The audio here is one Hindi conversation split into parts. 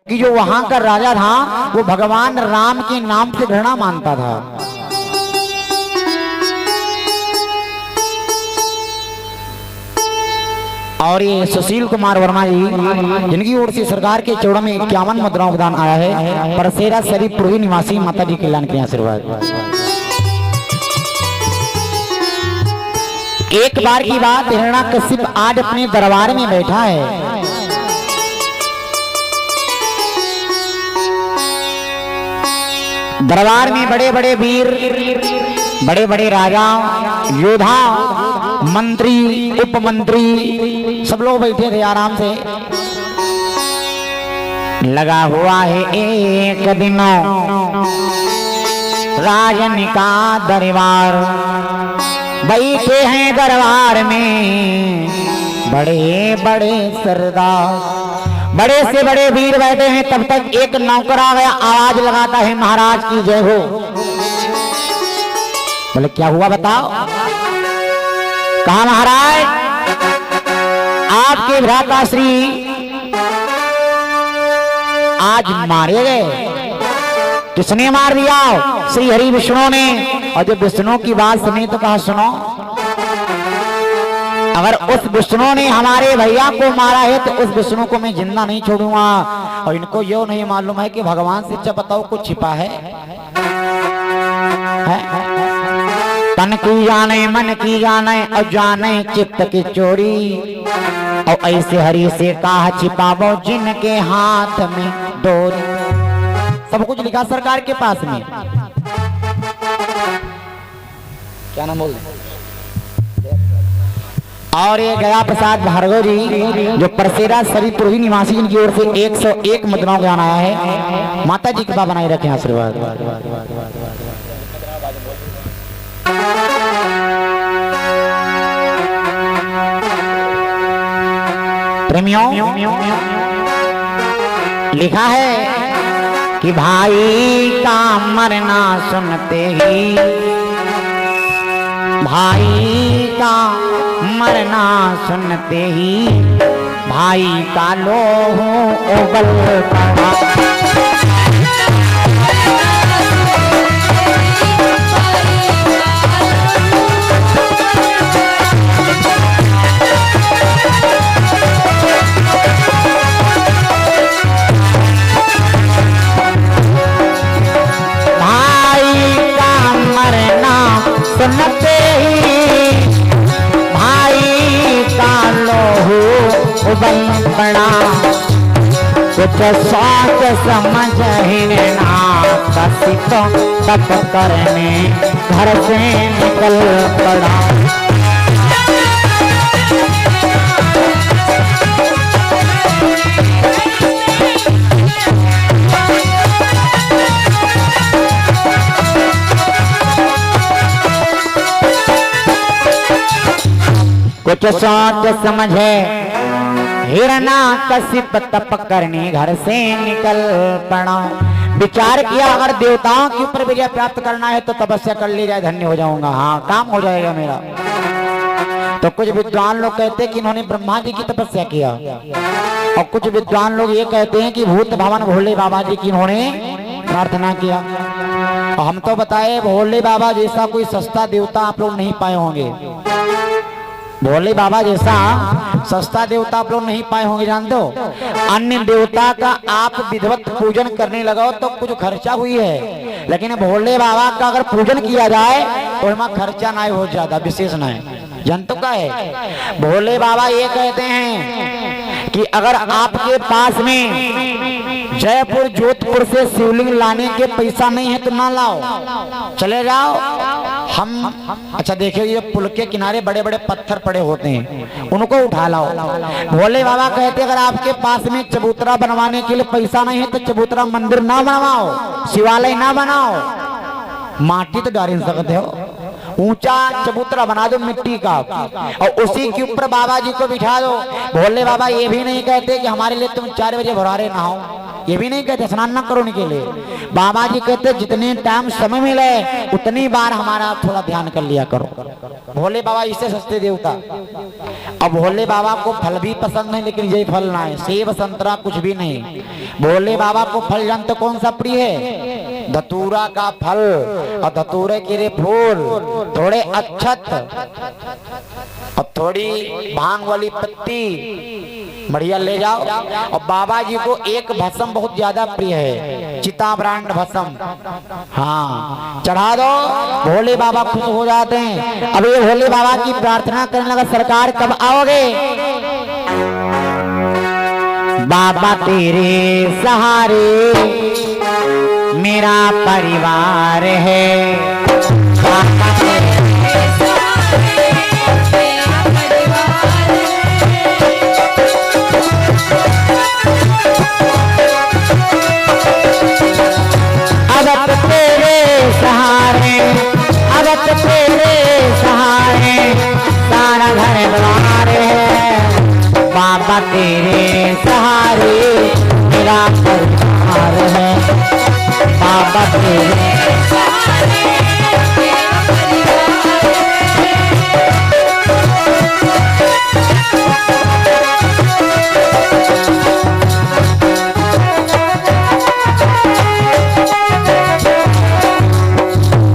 कि जो वहां का राजा था वो भगवान राम के नाम से घृणा मानता था। और ये सुशील कुमार वर्मा जी जिनकी ओर से सरकार के चौड़ा में 51 मुद्राओं का दान आया है, परसेरा शरीफ पूर्वी निवासी माता जी कल्याण के आशीर्वाद। एक बार की बात, हिरण्याकशिप आज अपने दरबार में बैठा है। दरबार में बड़े बड़े वीर, बड़े बड़े राजा, योद्धा, मंत्री, उपमंत्री सब लोग बैठे थे आराम से। लगा हुआ है एक दिनों राजन का दरबार, बैठे हैं दरबार में बड़े बड़े सरदार, बड़े से बड़े वीर बैठे हैं। तब तक एक नौकर आ गया, आवाज लगाता है महाराज की जय हो। बोले क्या हुआ बताओ? कहा महाराज आपके भ्राता श्री आज मारे गए। किसने मार दिया? श्री हरि विष्णु ने। और जब विष्णु की बात सुनी तो कहा सुनो, अगर उस विष्णु ने हमारे भैया को मारा है तो उस विष्णु को मैं जिंदा नहीं छोड़ूंगा। और इनको यो नहीं मालूम है कि भगवान से जब बताओ कुछ छिपा है? तन की जाने मन की जाने और जाने चित्त की चोरी। और ऐसे हरि से कहा छिपावो जिनके हाथ में डोरी। सब कुछ लिखा सरकार के पास में। क्या नाम बोल रहे? और ये गया प्रसाद भार्गव जी जो परसेरा शरीफ पूर्वी निवासी, जिनकी ओर से 101 मुद्राओं का आया है। माता जी कृपा बनाए रखें, आशीर्वाद। प्रेमियों लिखा है कि भाई का मरना सुनते ही, भाई का मरना सुनते ही भाई का लोह उबल पड़ा। भाई का मरना सुनते ही भाई का लोहू उबल पड़ा। कुछ सोच समझ हिरना कसिप तप करने घर से निकल पड़ा। कुछ सोच समझे हिरण्याकशिप तप करने घर से निकल पड़ा। विचार किया अगर देवताओं के ऊपर विजय प्राप्त करना है तो तपस्या कर ली जाए, धन्य हो जाऊंगा, हाँ काम हो जाएगा मेरा। तो कुछ विद्वान लोग कहते हैं कि इन्होंने ब्रह्मा जी की तपस्या किया, और कुछ विद्वान लोग ये कहते हैं कि भूत भवन भोले बाबा जी की इन्होंने प्रार्थना किया। और हम तो बताए भोले बाबा जैसा कोई सस्ता देवता आप लोग नहीं पाए होंगे। भोले बाबा जैसा सस्ता देवता आप लोग नहीं पाए होंगे। जानते हो अन्य देवता का आप विधिवत पूजन करने लगाओ तो कुछ खर्चा हुई है, लेकिन भोले बाबा का अगर पूजन किया जाए तो इसमें खर्चा ना हो, ज्यादा विशेष ना है। जनता का है भोले बाबा ये कहते हैं कि अगर आपके पास में जयपुर जोधपुर से शिवलिंग लाने के पैसा नहीं है तो ना लाओ, चले जाओ। हम अच्छा देखिए ये पुल के किनारे बड़े बड़े पत्थर पड़े होते हैं, उनको उठा लाओ। भोले बाबा कहते अगर आपके पास में चबूतरा बनवाने के लिए पैसा नहीं है तो चबूतरा मंदिर ना बनवाओ, शिवालय ना बनाओ, माटी तो डाल सकते हो, ऊंचा चबूतरा बना दो मिट्टी का और उसी के ऊपर बाबा जी को बिठा दो। भोले बाबा ये भी नहीं कहते कि हमारे लिए तुम 4 बजे भरारे नहाओ, ये भी नहीं कहते स्नान ना करो उनके लिए। बाबा जी कहते जितने टाइम समय मिले उतनी बार हमारा थोड़ा ध्यान कर लिया करो। भोले बाबा इससे सस्ते देवता। अब भोले बाबा को फल भी पसंद नहीं, लेकिन ये फल ना है, सेब संतरा कुछ भी नहीं। भोले बाबा को फल जानते कौन सा प्रिय है? धतूरा का फल और धतूरे के फूल, थोड़े अक्षत और थोड़ी भांग वाली पत्ती बढ़िया ले जाओ। और बाबा जी को एक भस्म बहुत ज्यादा प्रिय है, चिता ब्रांड भस्म। हाँ चढ़ा दो, भोले बाबा खुश हो जाते हैं। अब ये भोले बाबा की प्रार्थना करने लगा, सरकार कब आओगे? बाबा तेरे सहारे मेरा परिवार है, बाबा तेरे सहारे मेरा परिवार है। अब तेरे सहारे, अब तेरे सहारे सारा घर द्वार है, बाबा तेरे सहारे मेरा परिवार है, बाबा तेरे सहारे मेरा परिवार है।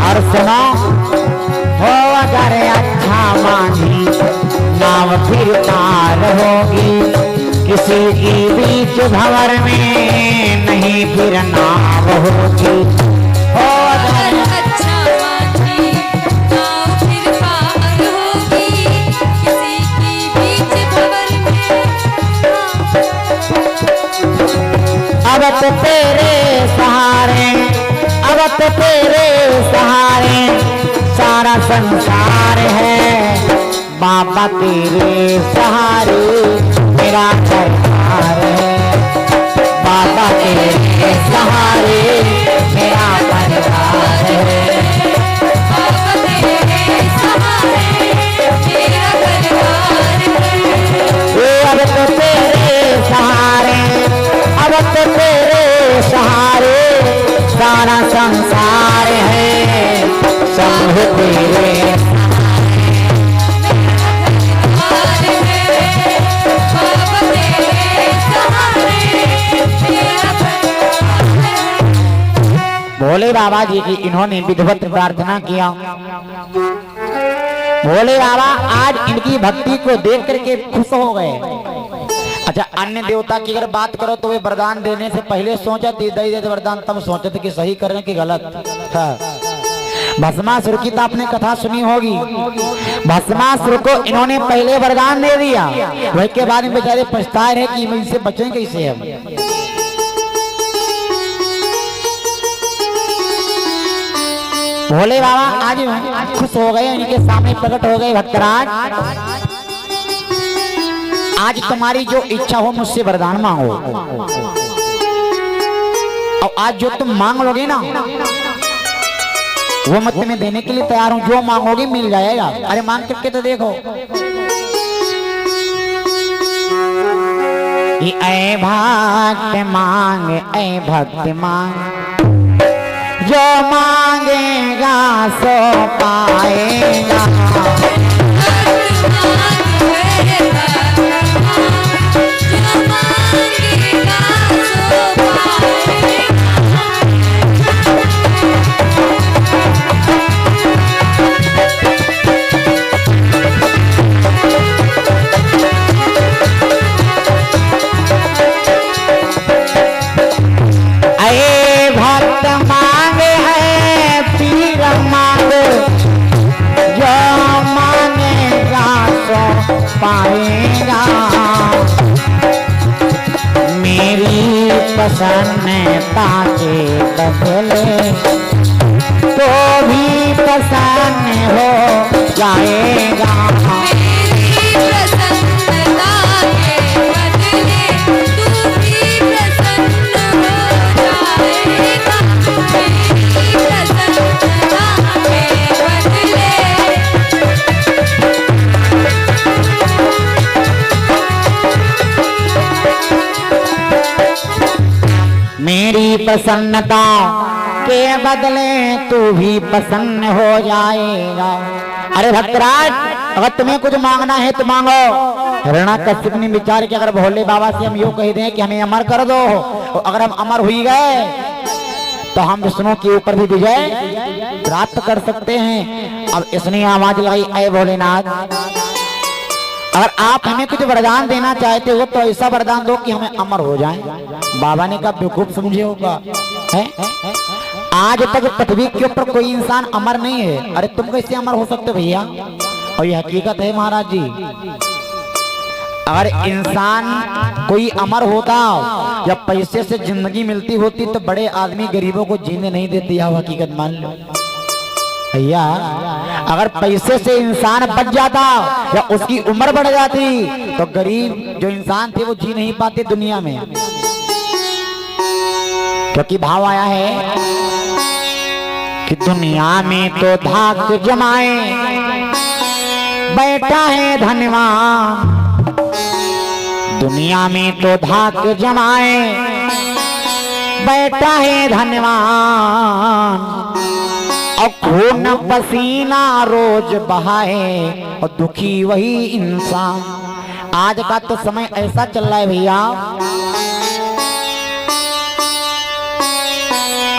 और सुनो, हो अगर अच्छा मानी नाव फिर पार होगी, किसी की बीच भंवर में नहीं फिर नाव होगी। हो अगर अच्छा मानी नाव फिर पार होगी, किसी की बीच भंवर में। अब तो तेरे सहारे, अब तो तेरे सहारे सारा संसार है, बाबा तेरे सहारे मेरा परिवार है, बाबा तेरे सहारे मेरा परिवार है, बाबा तेरे सहारे मेरा परिवार है। अब तो तेरे सहारे, अब तो तेरे सहारे सारा संसार है, सब तेरे भोले बाबा जी की इन्होंने विधिवत प्रार्थना किया। भोले बाबा आज इनकी भक्ति को देख करके खुश हो गए। अच्छा, अन्य देवता की अगर बात करो तो वे वरदान देने से पहले सोचा दे दे वरदान, तब सोचते कि सही कर रहे कि गलत। भस्मासुर की तो आपने कथा सुनी होगी। भस्मासुर को इन्होंने पहले वरदान दे दिया, वही के बाद में बेचारे पछताए रहे कि इनसे बचें कैसे हम। भोले बाबा आज खुश हो गए, इनके सामने प्रकट हो गए। भक्तराज, आज तुम्हारी जो इच्छा हो मुझसे वरदान मांगो, और आज जो तुम मांग लोगे ना वो मत मैं देने के लिए तैयार हूं। जो मांगोगे मिल जाएगा। अरे मांग करके तो देखो। ऐ भक्त मांग, ऐ भक्त मांग, जो मांगेगा सो पाएगा। पाएगा मेरी प्रसन्नता के बदले तो भी प्रसन्न हो जाएगा। मेरी प्रसन्नता के बदले तू भी प्रसन्न हो जाएगा। अरे भक्तराज, अगर तुम्हें कुछ मांगना है तो मांगो। हिरण्याकश्यप ने विचार किया, अगर भोले बाबा से हम यूं कह दें कि हमें अमर कर दो, और अगर हम अमर हुई गए तो हम विष्णु के ऊपर भी विजय प्राप्त कर सकते हैं। अब इसने आवाज लगाई, अय भोलेनाथ, अगर आप हमें कुछ वरदान देना चाहते हो तो ऐसा वरदान दो कि हमें अमर हो जाएं। बाबा ने कहा, बेवकूफ समझे होगा, है? आज तक पृथ्वी के ऊपर कोई इंसान अमर नहीं है। अरे तुम कैसे अमर हो सकते भैया? और ये हकीकत है महाराज जी। अगर इंसान कोई अमर होता या पैसे से जिंदगी मिलती होती तो बड़े आदमी गरीबों को जीने नहीं देते। यह हकीकत मान लो भैया। अगर पैसे से इंसान बच जाता या उसकी उम्र बढ़ जाती तो गरीब जो इंसान थे वो जी नहीं पाते दुनिया में। क्योंकि भाव आया है कि दुनिया में तो धाक जमाए बैठा है धनवान, दुनिया में तो धाक जमाए बैठा है धनवान, और खून पसीना रोज बहाए और दुखी वही इंसान। आज का तो समय ऐसा चल रहा है भैया,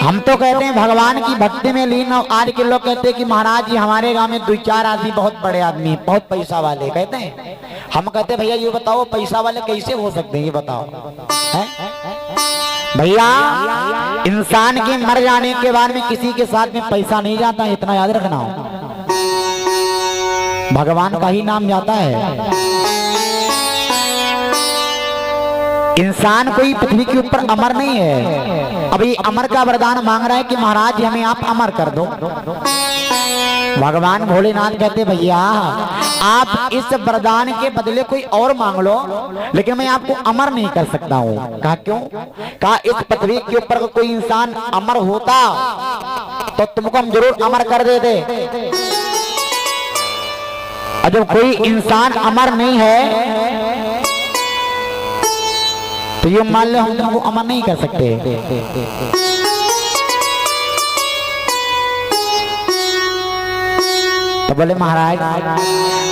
हम तो कहते हैं भगवान की भक्ति में लीन, और आज के लोग कहते हैं कि महाराज जी हमारे गांव में 2-4 आदमी बहुत बड़े आदमी, बहुत पैसा वाले कहते हैं। हम कहते हैं भैया ये बताओ पैसा वाले कैसे हो सकते हैं, ये बताओ है? भैया इंसान के मर जाने के बाद में किसी के साथ में पैसा नहीं जाता है, इतना याद रखना हो। भगवान का ही नाम जाता है। इंसान कोई पृथ्वी के ऊपर अमर नहीं है। अभी अमर का वरदान मांग रहा है कि महाराज जी हमें आप अमर कर दो। भगवान भोलेनाथ कहते भैया आप इस वरदान के बदले कोई और मांग लो, लेकिन मैं आपको अमर नहीं कर सकता हूँ। कहा क्यों? कहा इस पृथ्वी के ऊपर कोई इंसान अमर होता तो तुमको हम जरूर अमर कर देते, और जब कोई इंसान अमर नहीं है तो ये मान लो हम तुमको अमर नहीं कर सकते। तो बोले महाराज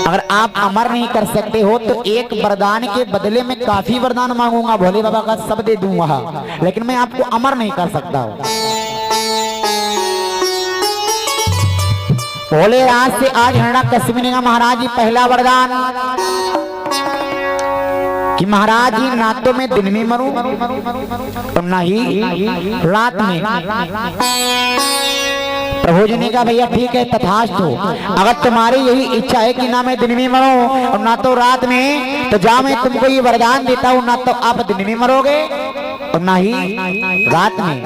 अगर आप अमर नहीं कर सकते हो तो एक वरदान के बदले में काफी वरदान मांगूंगा, भोले बाबा का सब दे दूंगा, लेकिन मैं आपको अमर नहीं कर सकता हूं। भोले आज से आज हिरण्याकश्यप ने कहा महाराज जी पहला वरदान कि महाराज जी ना तो मैं दिन में मरूं और ना ही रात में। प्रभु जी ने कहा भैया ठीक है तथास्तु, अगर तुम्हारी यही इच्छा है कि ना मैं दिन में मरूं और ना तो रात में, तो जा मैं तुमको ये वरदान देता हूं, ना तो आप दिन में मरोगे और ना ही रात में।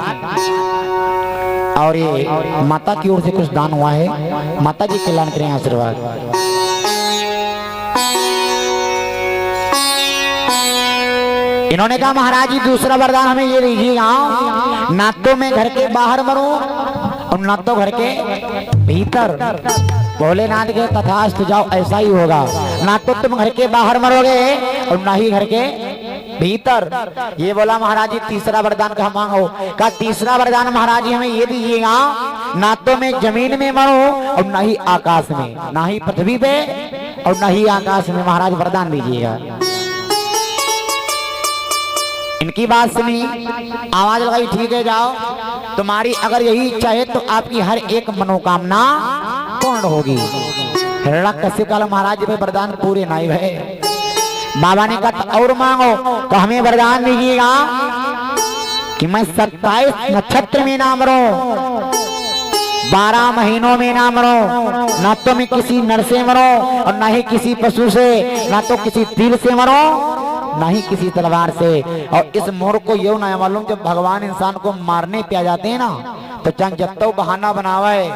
और ये माता की ओर से कुछ दान हुआ है, माता जी कल्याण करें आशीर्वाद। इन्होंने कहा महाराज जी दूसरा वरदान हमें ये दीजिएगा, ना तो मैं घर के बाहर मरूं और ना तो घर के भीतर। भोलेनाथ के तथास्तु जाओ ऐसा ही होगा, ना तो तुम घर के बाहर मरोगे और ना ही घर के भीतर। ये बोला महाराज जी तीसरा वरदान का मांगो। का तीसरा वरदान महाराज जी हमें ये दीजिएगा, ना तो मैं जमीन में मरूं और ना ही आकाश में, ना ही पृथ्वी पे और ना ही आकाश में। महाराज वरदान दीजिएगा। इनकी बात सुनी, आवाज लगाई ठीक है जाओ, तुम्हारी अगर यही इच्छा है तो आपकी हर एक मनोकामना पूर्ण होगी। हिरण्याकश्यप का महाराज जी पे वरदान पूरे नहीं भये। बाबा ने कहा और मांगो, तो हमें वरदान दीजिएगा कि मैं 27 नक्षत्र में ना मरूं, 12 महीनों में ना मरूं, ना तो मैं किसी नर से मरूं और ना ही किसी पशु से, ना तो किसी तीर से मरूं ना ही किसी तलवार से। और इस मोर को ये ना मालूम जब भगवान इंसान को मारने पे आ जाते हैं ना तो चाहे जब तो बहाना बनावे।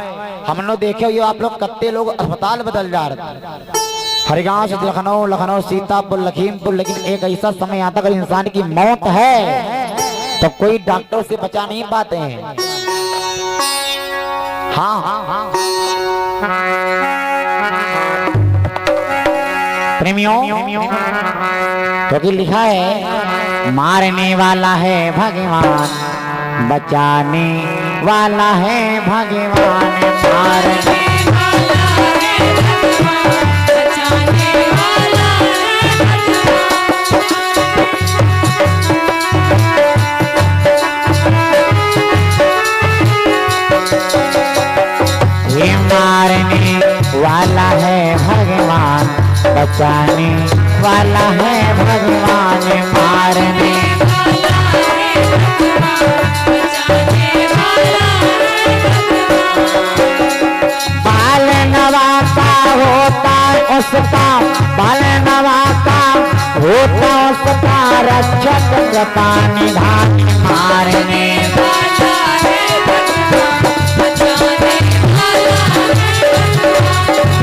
हम लोग देखे ये आप लोग कत्ते लोग अस्पताल बदल जा रहे, हरिगांव से लखनऊ, लखनऊ सीतापुर, लखीमपुर, लेकिन एक ऐसा समय आता अगर इंसान की मौत है तो कोई डॉक्टर से बचा नहीं पाते हैं। हाँ प्रेमियों, क्योंकि लिखा है मारने वाला है भगवान, बचाने वाला है भगवान, मारने वाला है भगवान, बचाने वाला है ये मारने वाला है भगवान, बचाने वाला है भगवान, मारने वाला है भगवान, बचाने वाला है भगवान। बाल नवा का होता उसका, बाल नवा का होता उसका रक्षक, जता निधान, मारने वाला है भगवान, बचाने वाला है भगवान,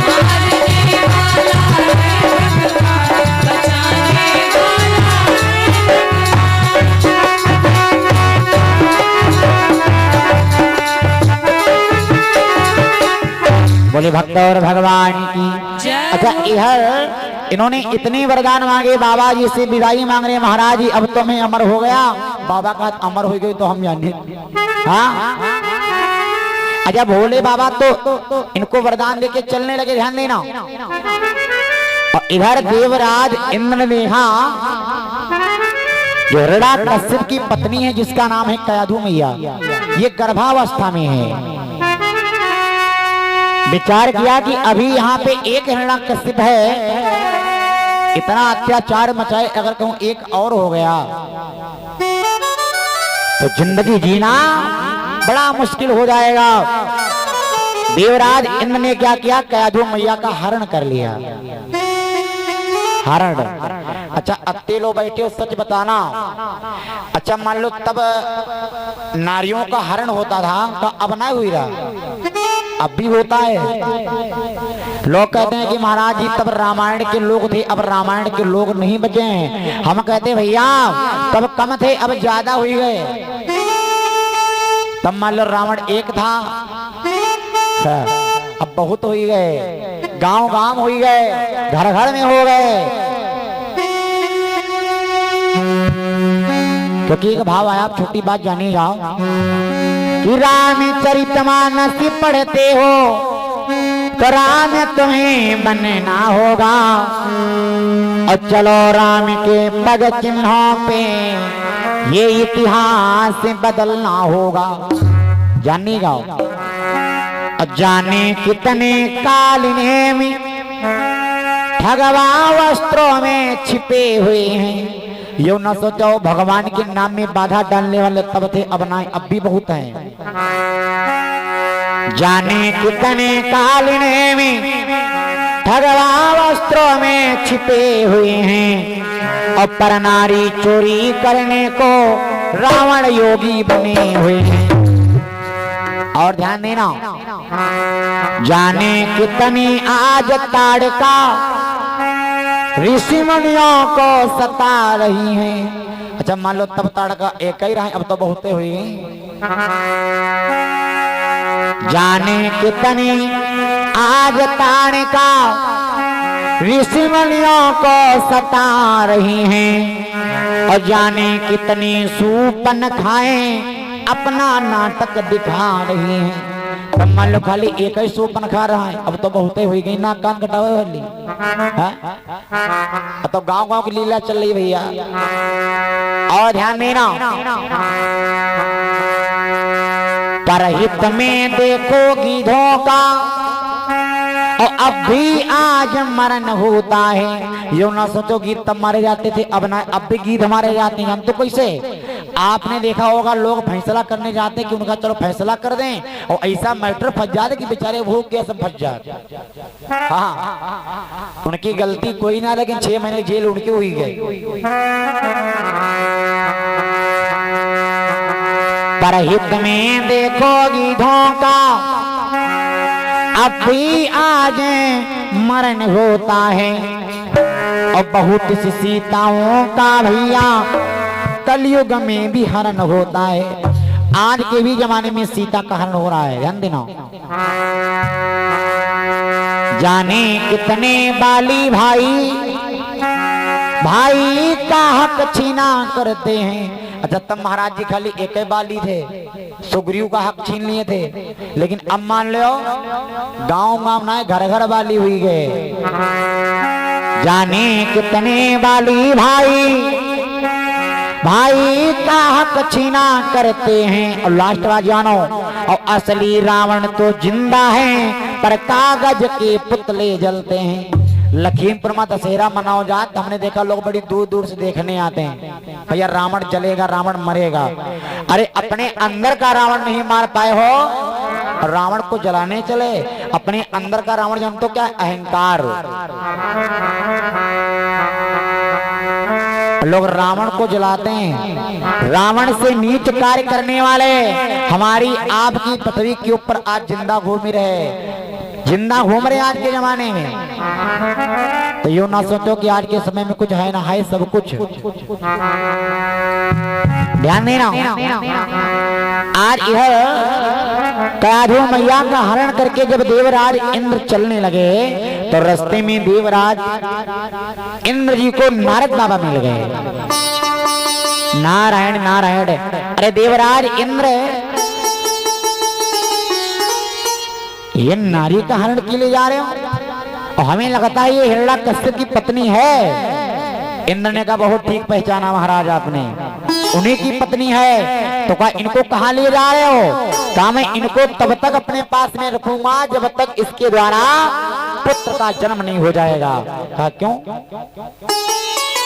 मारने वाला है भगवान, बचाने वाला बोले भक्त और भगवान की। जय अच्छा हो। इधर इन्होंने इतने वरदान मांगे बाबा जी से, विदाई मांग रहे महाराज जी अब तो मैं अमर हो गया। बाबा का अमर हो गई तो हम जाने, हाँ। अच्छा भोले बाबा तो इनको वरदान देके चलने लगे, ध्यान देना। और इधर देवराज इंद्र ने, जो हिरण्यकश्यप की पत्नी है जिसका नाम है कयाधु मैया, ये गर्भावस्था में है। विचार किया कि अभी यहाँ पे एक हिरण्यकश्यप है, इतना अत्याचार मचाए, अगर कहूं एक और हो गया तो जिंदगी जीना बड़ा मुश्किल हो जाएगा। देवराज इंद्र ने क्या किया, कयाधु मैया का हरण कर लिया। हरण, अच्छा अत्ते लोग बैठे हो, सच बताना। अच्छा मान लो तब नारियों का हरण होता था, तो अब ना हुई रहा, अब भी होता है। लोग कहते हैं कि महाराज जी तब रामायण के लोग थे, अब रामायण के लोग नहीं बचे हैं। हम कहते हैं भैया तब कम थे, अब ज्यादा हुई गए। तब मान लो रावण एक था, अब बहुत हो ही गए, गांव गांव हो ही गए, घर घर में हो गए। क्योंकि एक भाव आया, आप छोटी बात जानिए जाओ कि रामचरितमानस पढ़ते हो तो राम तुम्हें बनना होगा, और चलो राम के पग चिन्हों पे ये इतिहास बदलना होगा। जानिए जाओ। और जाने कितने कालिने में ठगवा वस्त्रों में छिपे हुए हैं। यो न सोचो भगवान के नाम में बाधा डालने वाले तब थे, अब ना, अब भी बहुत हैं। जाने कितने कालिने में ठगवा वस्त्रों में छिपे हुए हैं, और पर नारी चोरी करने को रावण योगी बने हुए हैं। और ध्यान देना, जाने कितनी आज ताड़का ऋषि मुनियों को सता रही हैं। अच्छा मान लो तब ताड़का एक ही रहा, अब तो बहुते हुई। जाने कितनी आज ताड़का ऋषि मुनियों को सता रही हैं, और जाने कितनी सूपन खाएं अपना नाटक दिखा रही हैं। तब मान लो खाली एक ही सूपन खा रहा है, अब तो बहुते हुई गई, ना कान कटावे वाली, अब तो गांव गांव की लीला चल रही भैया। और ध्यान देना, परहित में देखोगी धोखा, और अब भी आज मरण होता है। यो ना सोचो गीत तब मारे जाते थे, अब ना, अब भी गीत हमारे जाते हैं। हम तो कैसे, आपने देखा होगा लोग फैसला करने जाते कि उनका चलो फैसला कर दें, और ऐसा मैटर फंस जाते कि बेचारे भूख के सब फंस जाते। हाँ, उनकी गलती कोई ना, लेकिन 6 महीने जेल उनकी हुई गई। परहित में देखोगी धोखा, अब भी आज मरण होता है, और बहुत सी सीताओं का भैया कलयुग में भी हरण होता है। आज के भी जमाने में सीता का हरण हो रहा है, ध्यान देना। जाने कितने बाली भाई भाई का हक छीना करते हैं। अच्छा तब महाराज जी खाली एक ही बाली थे, सुग्रीव का हक छीन लिए थे, लेकिन अब मान लो गांव गांव ना घर घर बाली हुई गए। जाने कितने बाली भाई भाई का हक छीना करते हैं। और लास्ट बात जानो, और असली रावण तो जिंदा है पर कागज के पुतले जलते हैं। लखीमपुर में दशहरा मनाओ जात, हमने देखा लोग बड़ी दूर दूर से देखने आते हैं। भैया रावण जलेगा, रावण मरेगा। अरे अपने अंदर का रावण नहीं मार पाए हो, रावण को जलाने चले। अपने अंदर का रावण जान तो क्या, अहंकार। लोग रावण को जलाते हैं। रावण से नीच कार्य करने वाले हमारी आपकी पृथ्वी के ऊपर आज जिंदा घूम रहे, जिंदा घूम रहे आज के जमाने में। तो यूं ना सोचो कि आज के समय में कुछ है ना, है सब कुछ। ध्यान देना, आज यह काधो मैया का हरण करके जब देवराज इंद्र चलने लगे तो रास्ते में देवराज इंद्र जी को नारद बाबा मिल गए। नारायण नारायण। अरे देवराज इंद्र, ये नारी का हरण के लिए जा रहे हो और हमें लगता है ये हिरण्यकश्यप की पत्नी है। इंद्र ने कहा बहुत ठीक पहचाना महाराज आपने, उन्हीं की पत्नी है। तो कहा इनको कहाँ ले जा रहे हो? कहा मैं इनको तब तक अपने पास में रखूंगा जब तक इसके द्वारा पुत्र का जन्म नहीं हो जाएगा। कहा क्यों?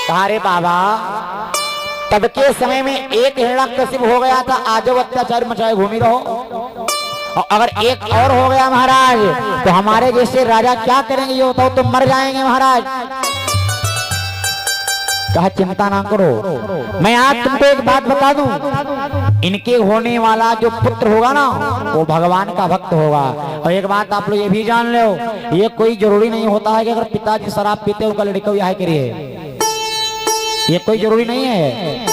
कहा रे बाबा तब के समय में एक हिरण्यकश्यप हो गया था, आज अत्याचार मचाए घूमी रहो। और अगर एक और हो गया महाराज तो हमारे जैसे राजा क्या करेंगे ये बताओ, तो मर जाएंगे महाराज। कहा चिंता ना करो, मैं आज तुमको एक बात बता दूं, इनके होने वाला जो पुत्र होगा ना वो भगवान का भक्त होगा। और एक बात आप लोग ये भी जान लो, ये कोई जरूरी नहीं होता है कि अगर पिताजी शराब पीते उनका लड़का यह करिए, ये कोई जरूरी नहीं है।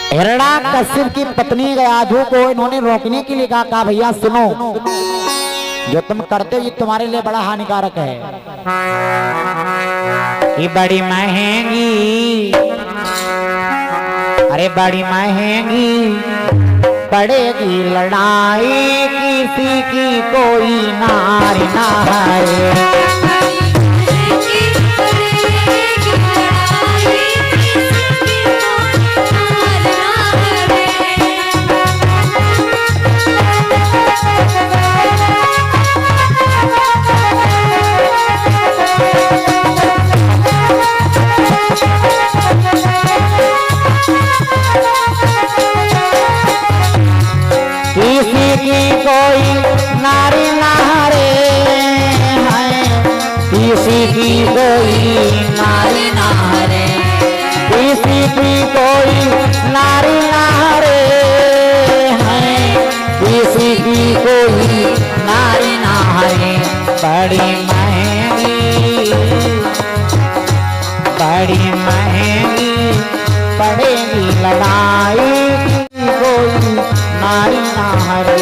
हिरण्यकश्यप की पत्नी गयाधु को इन्होंने रोकने के लिए कहा भैया सुनो, जो तुम करते हो ये तुम्हारे लिए बड़ा हानिकारक है। ये बड़ी महंगी, अरे बड़ी महंगी पड़ेगी लड़ाई, किसी की कोई नारी ना है। कोई नारी नारे है, किसी की कोई नारी नारे, किसी की कोई नारी नारे है, किसी की कोई नारी नारे। बड़ी महंगी, बड़ी महंगी पड़ेगी लड़ाई, कोई नारी नारे।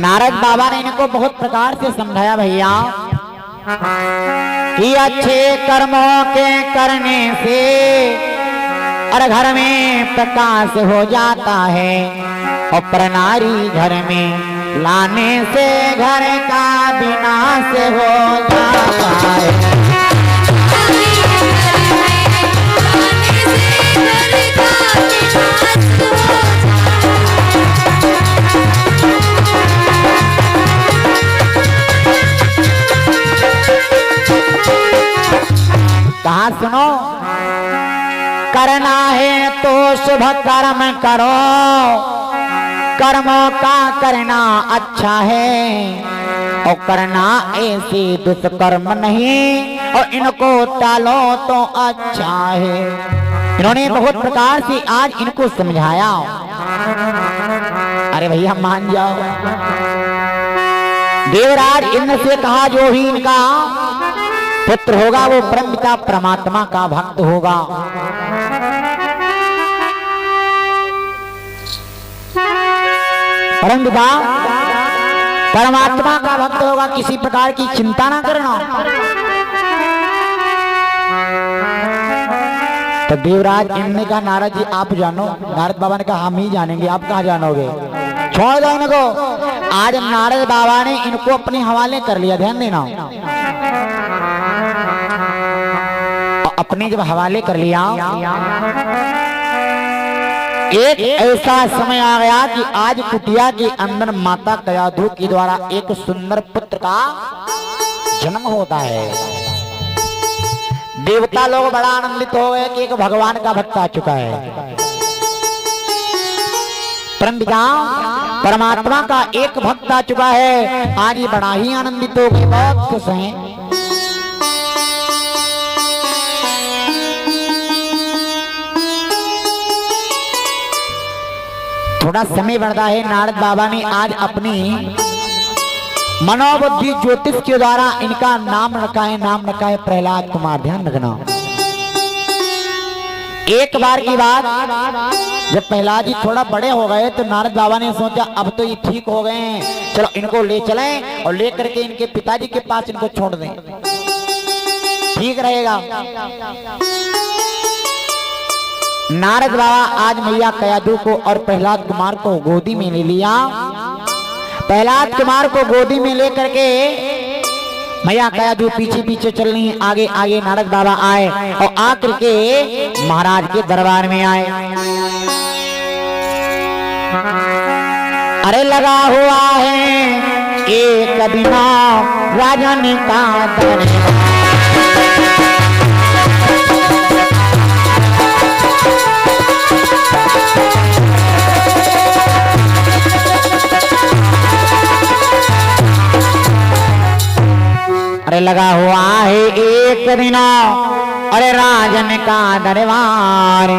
नारद बाबा ने इनको बहुत प्रकार से समझाया भैया कि अच्छे कर्मों के करने से और घर में प्रकाश हो जाता है, और प्रनारी घर में लाने से घर का विनाश हो जाता है। कहा सुनो, करना है तो शुभ कर्म करो, कर्मों का करना अच्छा है, और करना ऐसे दुष्कर्म नहीं, और इनको टालो तो अच्छा है। इन्होंने बहुत प्रकार से आज इनको समझाया। अरे भैया मान जाओ। देवराज इंद्र से कहा जो भी इनका पुत्र होगा वो परम पिता परमात्मा का भक्त होगा। परम पिता परमात्मा का भक्त होगा, किसी प्रकार की चिंता ना करना। तो देवराज इनने कहा नारद जी आप जानो। नारद बाबा ने कहा हम ही जानेंगे, आप कहाँ जानोगे, छोड़ दो इनको। आज नारद बाबा ने इनको अपने हवाले कर लिया, ध्यान देना। अपने जब हवाले कर लिया, एक ऐसा समय आ गया कि आज कुटिया के अंदर माता कयाधु के द्वारा एक सुंदर पुत्र का जन्म होता है। देवता लोग बड़ा आनंदित हो गए कि एक भगवान का भक्त आ चुका है। परम पिता परमात्मा का एक भक्त आ चुका है। आज ये बड़ा ही आनंदित हो गए, बहुत खुश हैं। थोड़ा समय बढ़ता है, नारद बाबा ने आज अपनी मनोबुद्धि ज्योतिष के द्वारा इनका नाम रखा है, नाम रखा है प्रहलाद कुमार। ध्यान रखना, एक बार की बात, जब प्रहलाद जी थोड़ा बड़े हो गए तो नारद बाबा ने सोचा अब तो ये ठीक हो गए हैं, चलो इनको ले चलें और लेकर के इनके पिताजी के पास इनको छोड़ दें, ठीक रहेगा। नारद बाबा आज मैया कयाधु को और प्रहलाद कुमार को गोदी में ले लिया। प्रहलाद कुमार को गोदी में लेकर के मैया कयाधु पीछे पीछे चल रही है, आगे आगे नारद बाबा आए और आकर के महाराज के दरबार में आए। अरे लगा हुआ है एक बिना राजन का दरबार, अरे लगा हुआ है एक दिना, अरे राजन का दरबार,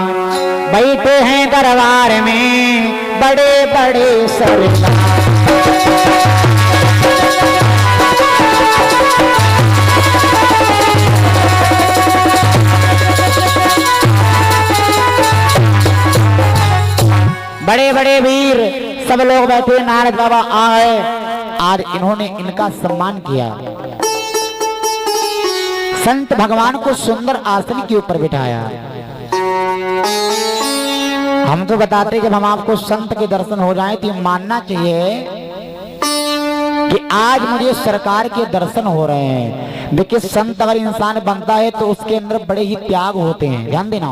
बैठे हैं दरबार में बड़े बड़े सरदार। बड़े बड़े वीर सब लोग बैठे, नारद बाबा आए। आज इन्होंने इनका सम्मान किया, संत भगवान को सुंदर आसन के ऊपर बिठाया। हम तो बताते जब हम आपको संत के दर्शन हो जाए तो मानना चाहिए कि आज मुझे सरकार के दर्शन हो रहे हैं। देखिए संत अगर इंसान बनता है तो उसके अंदर बड़े ही त्याग होते हैं, ध्यान देना।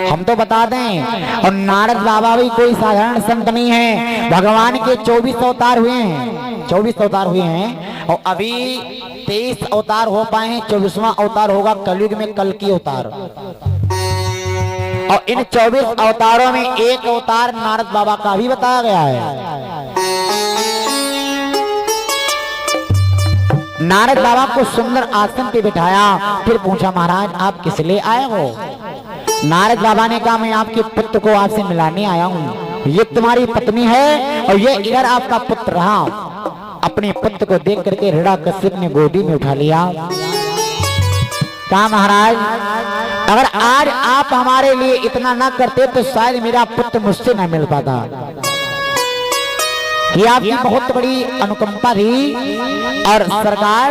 हम तो बता दें, और नारद बाबा भी कोई साधारण संत नहीं है। भगवान के 24 अवतार हुए हैं, 24 अवतार हुए हैं और अभी 23 अवतार हो पाए हैं। 24वां अवतार होगा कलयुग में, कल की अवतार। और इन 24 अवतारों में एक अवतार नारद बाबा का भी बताया गया है। नारद बाबा को सुंदर आसन पे बिठाया, फिर पूछा महाराज आप किस लिए आए हो? नारद बाबा ने कहा मैं आपके पुत्र को आपसे मिलाने आया हूँ। ये तुम्हारी पत्नी है और ये इधर आपका पुत्र रहा। अपने पुत्र को देख करके हिरण्यकश्यप ने गोदी में उठा लिया। कहा महाराज अगर आज आप हमारे लिए इतना ना करते तो शायद मेरा पुत्र मुझसे न मिल पाता। ये आपकी बहुत बड़ी अनुकंपा थी और सरकार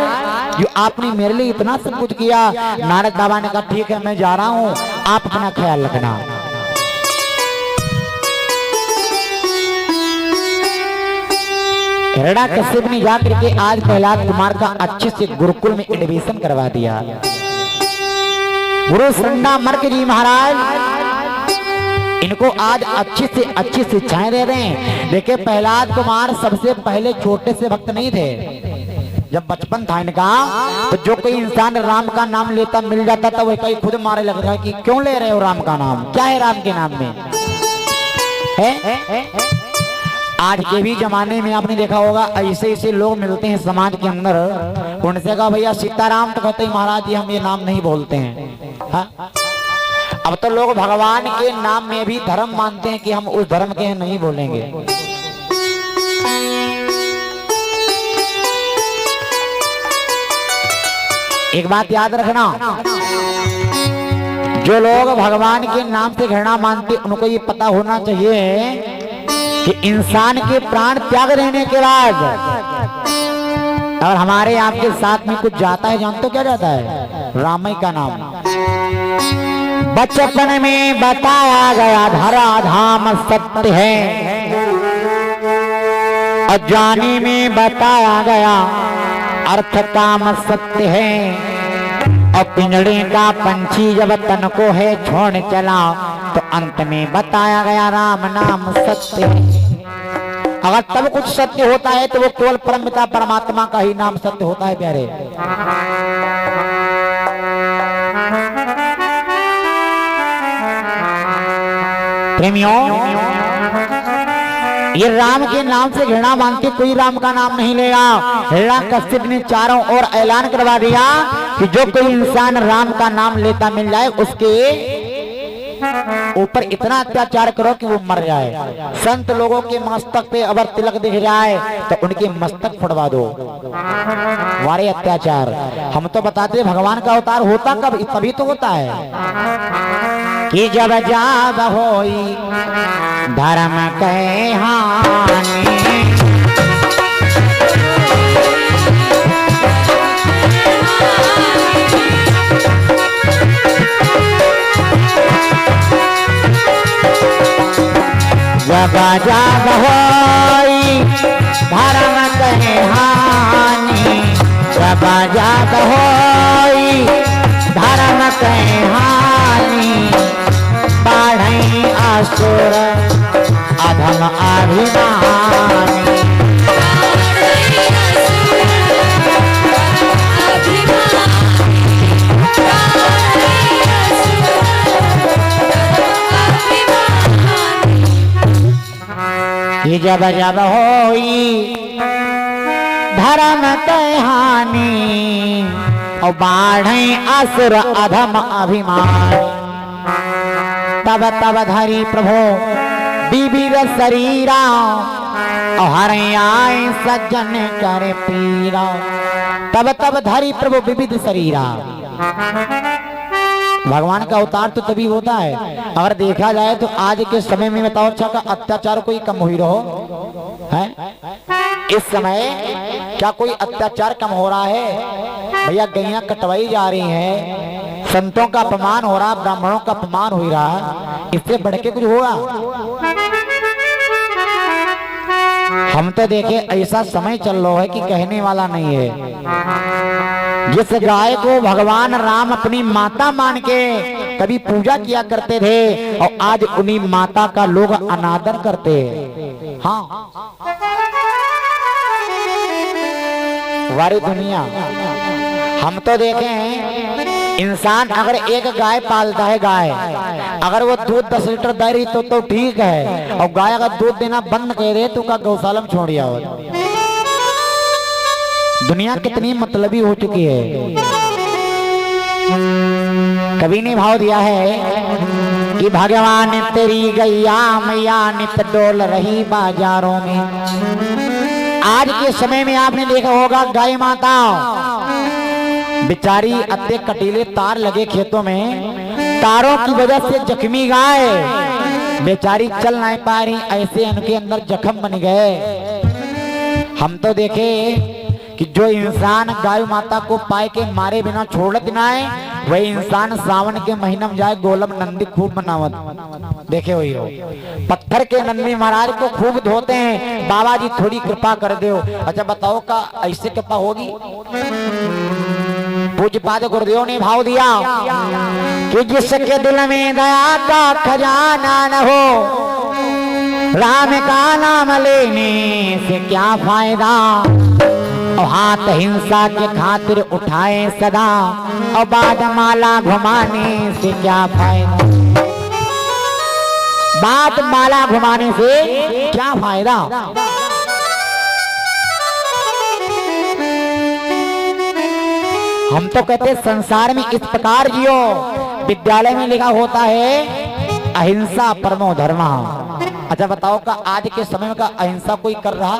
जो आपने मेरे लिए इतना सब कुछ किया। नारद बाबा ने कहा ठीक है मैं जा रहा हूँ, आप अपना ख्याल रखना। हिरण्यकश्यप ने जाकर के आज प्रहलाद कुमार का अच्छे से गुरुकुल में एडमिशन करवा दिया। गुरु श्रृंगा मर्क जी महाराज इनको आज अच्छी से अच्छी शिक्षाएं दे रहे हैं। देखिए प्रहलाद कुमार सबसे पहले छोटे से भक्त नहीं थे। जब बचपन था इनका तो जो कोई इंसान राम का नाम लेता मिल जाता था वह कहीं खुद मारे लग रहा है कि क्यों ले रहे हो राम का नाम, क्या है राम के नाम में है? आज के भी जमाने में आपने देखा होगा ऐसे ऐसे लोग मिलते हैं समाज के अंदर, उनसे कहा भैया सीताराम तो कहते हैं महाराज जी हम ये नाम नहीं बोलते हैं। हा? अब तो लोग भगवान के नाम में भी धर्म मानते हैं कि हम उस धर्म के नहीं बोलेंगे। एक बात याद रखना, जो लोग भगवान के नाम से घृणा मानते उनको ये पता होना चाहिए कि इंसान के प्राण त्याग रहने के बाद अगर हमारे आपके साथ में कुछ जाता है, जानते हो क्या जाता है? रामई का नाम। बचपन में बताया गया धरा धाम सत्य है, अज्ञानी में बताया गया अर्थ काम सत्य है। और पिंजड़े का पंछी जब तन को है छोड़ चला तो अंत में बताया गया राम नाम सत्य है। अगर तब कुछ सत्य होता है तो वो केवल परमपिता परमात्मा का ही नाम सत्य होता है प्यारे। प्रेमियों, ये राम के नाम से घृणा मानते कोई राम का नाम नहीं लेगा। हिरण्यकश्यप ने चारों ओर ऐलान करवा दिया कि जो कोई इंसान राम का नाम लेता मिल जाए उसके ऊपर इतना अत्याचार करो कि वो मर जाए। संत लोगों के मस्तक पे अगर तिलक दिख जाए तो उनके मस्तक फुड़वा दो। वारे अत्याचार। हम तो बताते भगवान का अवतार होता कब, तभी तो होता है कि जब जाब होई धर्म के हानि, जब जाब होई धर्म के हानि, जब जाब होई धर्म के हानि, बाढ़ई असुर अधम अभिमानी। जब जब होई धर्म के हानि, और बाढ़ई असुर अधम अभिमानी, तब तब धरी प्रभु विविध शरीरा, और हरे आए सज्जन कर पीरा। तब तब धरी प्रभु विविध शरीरा। भगवान का अवतार तो तभी होता है। अगर देखा जाए तो आज के समय में बताओ अच्छा का अत्याचार कोई कम हुई रहो है? इस समय क्या कोई अत्याचार कम हो रहा है? भैया गैया कटवाई जा रही हैं, संतों का अपमान हो रहा, ब्राह्मणों का अपमान हो रहा, इससे बढ़ के कुछ होगा? हम तो देखे ऐसा समय चल रहा है कि कहने वाला नहीं है। जिस गाय को भगवान राम अपनी माता मान के कभी पूजा किया करते थे और आज उन्हीं माता का लोग अनादर करते हैं। हाँ, वारी दुनिया। हम तो देखे हैं इंसान अगर एक गाय पालता है, गाय अगर वो दूध 10 लीटर दे रही तो ठीक है, और गाय अगर दूध देना बंद कर दे तो का गौशाला में छोड़ दिया। दुनिया कितनी मतलबी हो चुकी है। कवि ने भाव दिया है कि भगवान तेरी गैया मैया नित डोल रही बाजारों में। आज के समय में आपने देखा होगा गाय माता बेचारी अत्ते कटीले तार लगे खेतों में, तारों की वजह से जख्मी गाय बेचारी चल नहीं पा रही, ऐसे उनके अंदर जख्म बन गए। हम तो देखे कि जो इंसान गाय माता को पाए के मारे बिना छोड़त ना है, वही इंसान सावन के महीना में जाए गोलम नंदी खूब मनावत देखे हुई हो। पत्थर के नंदी महाराज को खूब धोते हैं, बाबा जी थोड़ी कृपा कर दो। अच्छा बताओ का ऐसे कृपा होगी? पूज्य पाद गुरुदेव ने भाव दिया कि जिसके दिल में दया का खजाना न हो, राम का नाम लेने से क्या फायदा। और हाथ हिंसा के खातिर उठाए सदा, और बाद माला घुमाने से क्या फायदा। बाद माला घुमाने से क्या फायदा। हम तो कहते संसार में इस प्रकार जियो। विद्यालय में लिखा होता है अहिंसा परमो धर्म। अच्छा बताओ का आज के समय का अहिंसा कोई कर रहा?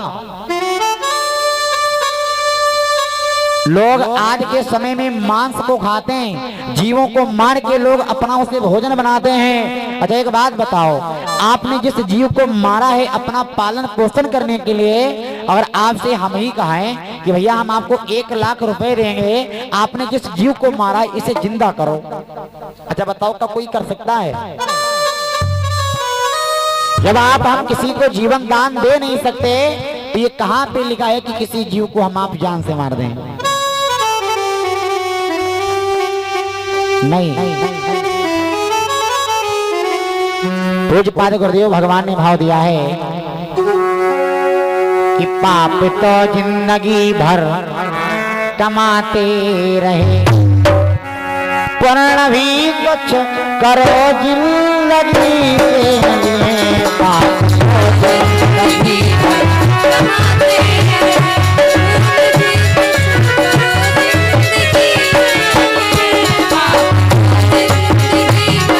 लोग आज के समय में मांस को खाते हैं, जीवों को मार के लोग अपना उसे भोजन बनाते हैं। अच्छा एक बात बताओ, आपने जिस जीव को मारा है अपना पालन पोषण करने के लिए, अगर आपसे हम ही कहें कि भैया हम आपको 1 लाख रुपए देंगे, आपने जिस जीव को मारा है इसे जिंदा करो, अच्छा बताओ क्या कोई कर सकता है? जब हम किसी को जीवन दान दे नहीं सकते तो ये कहां पे लिखा है कि किसी जीव को हम आप जान से मार दें? नहीं। पूज्यपाद गुरुदेव भगवान ने भाव दिया है कि पाप तो जिंदगी भर कमाते रहे, पुण्य भी कुछ करो जिंदगी के लिए। पाप तो जिंदगी भर कमाते रहे, पुण्य भी कुछ करो जिंदगी में। पाप तो जिंदगी भर कमाते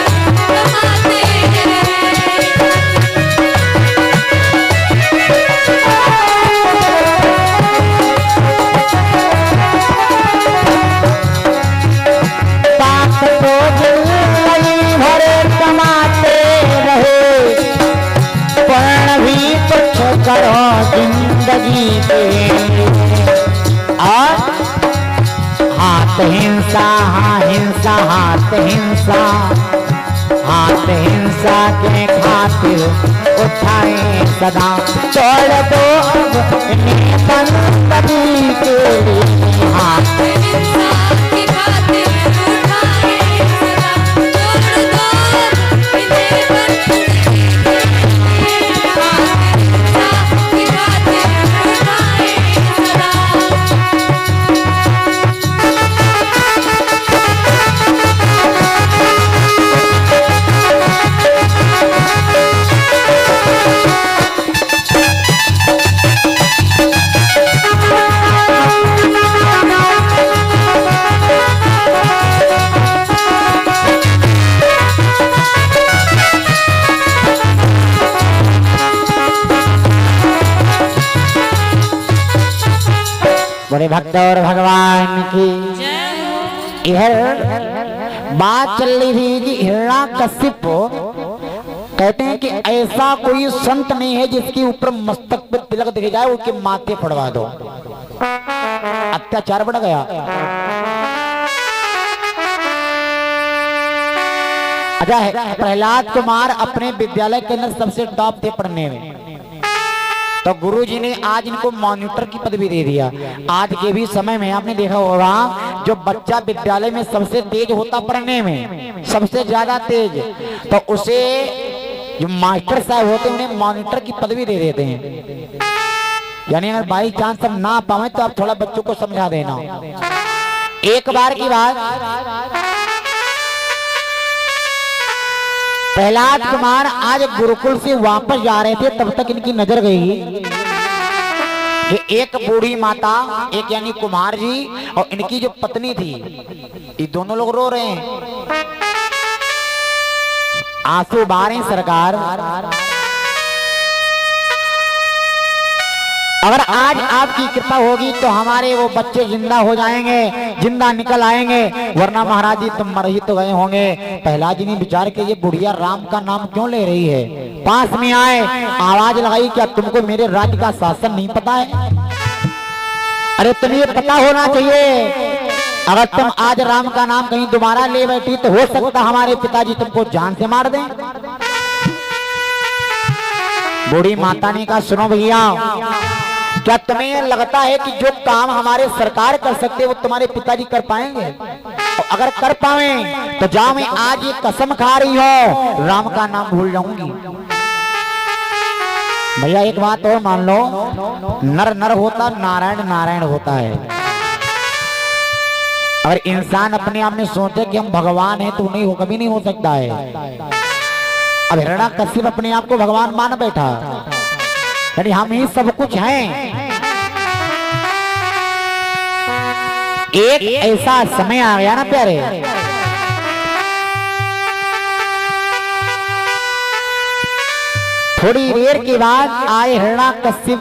पाप तो जिंदगी भर कमाते रहे, पुण्य भी कुछ करो जिंदगी के। और हाथ हिंसा, हाँ हिंसा, हाथ हिंसा, हाथ हिंसा के खातिर उठाए सदा, छोड़ दो अब इन्हें बंदगी के लिए। हाथ हिंसा की खातिर उठाए सदा, छोड़ दो इन्हें बंदगी के लिए। हिंसा की खातिर उठाए सदा। बड़े भक्त और भगवान की जय हो। यह बात चल रही थी कि हिरण्यकशिप कहते हैं कि ऐसा कोई संत नहीं है जिसके ऊपर मस्तक पर तिलक दिख जाए उसके माथे पड़वा दो, अत्याचार बढ़ गया। अच्छा है, प्रहलाद कुमार अपने विद्यालय के अंदर सबसे टॉप थे पढ़ने में, तो गुरुजी ने आज इनको मॉनिटर की पदवी दे दिया। आज के भी समय में आपने देखा होगा जो बच्चा विद्यालय में सबसे तेज होता पढ़ने में, सबसे ज्यादा तेज, तो उसे जो मास्टर साहब होते हैं उन्हें मॉनिटर की पदवी दे देते हैं। यानी अगर बाई चांस हम ना पाए तो आप थोड़ा बच्चों को समझा देना। एक बार की बात, प्रहलाद कुमार आज गुरुकुल से वापस जा रहे थे, तब तक इनकी नजर गई कि एक बूढ़ी माता, एक यानी कुमार जी और इनकी जो पत्नी थी, ये दोनों लोग रो रहे हैं, आंसू बहा रहे हैं। सरकार अगर आज आपकी कृपा होगी तो हमारे वो बच्चे जिंदा हो जाएंगे, जिंदा निकल आएंगे, वरना महाराज जी तुम मर ही तो गए होंगे। प्रहलाद जी ने विचार किया ये बुढ़िया राम का नाम क्यों ले रही है, पास में आए, आवाज लगाई, क्या तुमको मेरे राज्य का शासन नहीं पता है? अरे तुम्हें पता होना चाहिए, अगर तुम आज राम का नाम कहीं दोबारा ले बैठी तो हो सकता हमारे पिताजी तुमको जान से मार दें। बूढ़ी माता ने कहा सुनो भैया, क्या तुम्हें लगता है कि जो काम हमारे सरकार कर सकते वो तुम्हारे पिताजी कर पाएंगे? और अगर कर पाए तो जाओ, मैं आज ये कसम खा रही हो राम का नाम भूल जाऊंगी। भैया एक बात और मान लो, नर नर होता, नारायण नारायण होता है। अगर इंसान अपने आप में सोचे कि हम भगवान हैं तो नहीं हो, कभी नहीं हो सकता है। अब हिरण्यकशिप अपने आप को भगवान मान बैठा, यानी हम ही सब कुछ हैं। एक ऐसा समय आ गया ना प्यारे, थोड़ी देर के बाद आए हिरण्यकशिप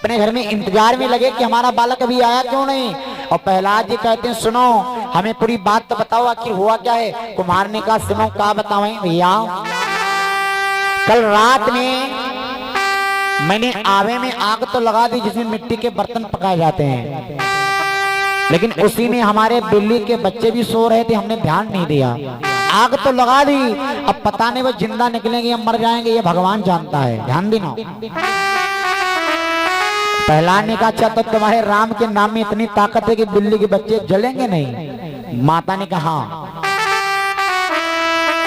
अपने घर में इंतजार में लगे कि हमारा बालक अभी आया क्यों नहीं। और प्रहलाद जी कहते हैं सुनो हमें पूरी बात तो बताओ आखिर हुआ क्या है। कुम्हार ने कहा सुनो क्या बताओ भैया, कल रात में मैंने आवे में आग तो लगा दी जिसमें मिट्टी के बर्तन पकाए जाते हैं, लेकिन उसी में हमारे बिल्ली के बच्चे भी सो रहे थे, हमने ध्यान नहीं दिया। आग तो लगा दी, अब पता नहीं वो जिंदा निकलेंगे या मर जाएंगे ये भगवान जानता है, ध्यान देना। प्रहलाद ने कहा अच्छा तो तुम्हारे राम के नाम में इतनी ताकत है कि बिल्ली के बच्चे जलेंगे नहीं। माता ने कहा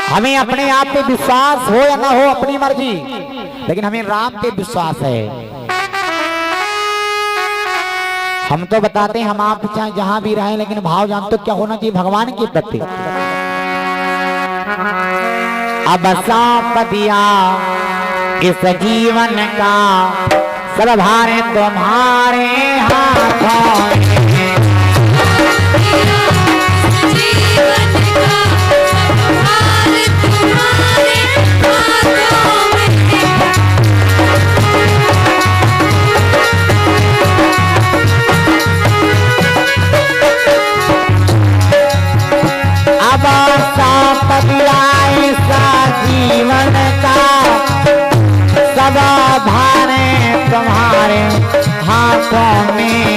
हमें अपने आप पे विश्वास हो या ना हो अपनी मर्जी, लेकिन हमें राम पे विश्वास है। हम तो बताते हैं हम आप चाहे जहां भी रहें, लेकिन भाव जानते क्या होना चाहिए भगवान के प्रति। अब सौंप दिया इस जीवन का सब भार तुम्हारे हाथों में। जीवन का सब भार तुम्हारे हाथों में। अब सौंप दिया इस जीवन का सब भार तुम्हारे हाथों में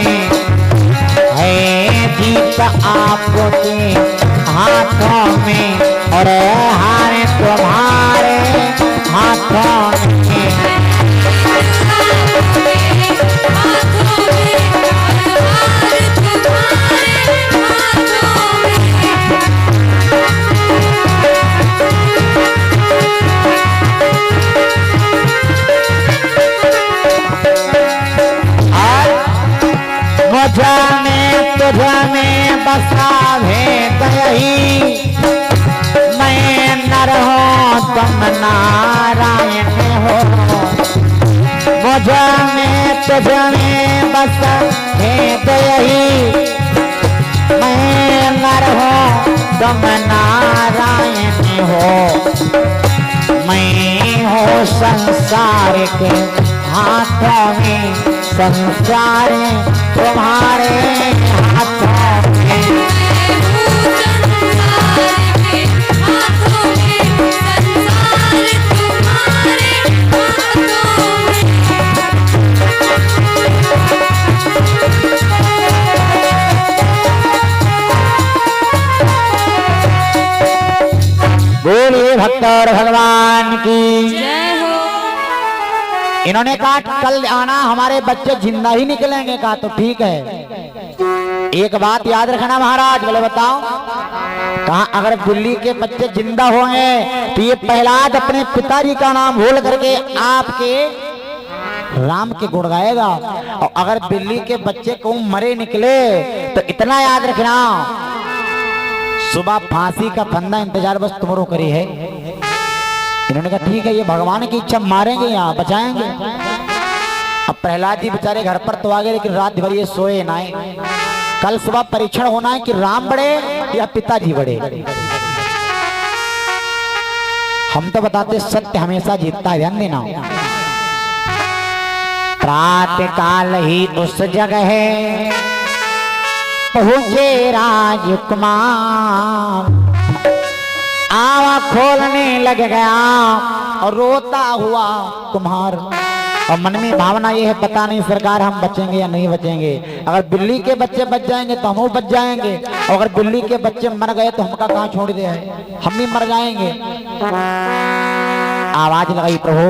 है, जीत आपके हाथों में और हार तुम्हारे हाथों में। हाथों में हार तुम्हारे हाथों में। मुझ में तुझ में बसा भेद यही, मैं नर हूँ तुम नारायण हो। मुझ में तुझ में बसा भेद यही, मैं नर हूँ तुम नारायण हो। मैं हूँ संसार के हाथों में, संसार तुम्हारे हाथों में। संसार के हाथों में, संसार तुम्हारे हाथों में। बोलिए भक्त और भगवान की जय हो। इन्होंने कहा कल आना हमारे बच्चे जिंदा ही निकलेंगे। कहा तो ठीक है, एक बात याद रखना महाराज। बोले बताओ। कहा अगर बिल्ली के बच्चे जिंदा होंगे तो ये प्रहलाद अपने पिताजी का नाम भूल करके आपके राम के गुण गाएगा, और अगर बिल्ली के बच्चे को मरे निकले तो इतना याद रखना सुबह फांसी का फंदा इंतजार बस तुमरो करी है। इन्होंने कहा ठीक है ये भगवान की इच्छा, मारेंगे यहाँ बचाएंगे। अब प्रहलाद जी बेचारे घर पर तो आ गए, लेकिन रात भर ये सोए ना। कल सुबह परीक्षण होना है कि राम बड़े या पिताजी बड़े। हम तो बताते सत्य हमेशा जीतता है, ध्यान देना। प्रातः काल ही उस जगह पहुंचे राजकुमार, आवा खोलने लग गया और रोता हुआ कुम्हार। और मन में भावना ये है पता नहीं सरकार हम बचेंगे या नहीं बचेंगे। अगर बिल्ली के बच्चे बच जाएंगे तो हम बच जाएंगे, और अगर बिल्ली के बच्चे मर गए तो हमका कहाँ छोड़ दे, हम भी मर जाएंगे। आवाज लगाई प्रभु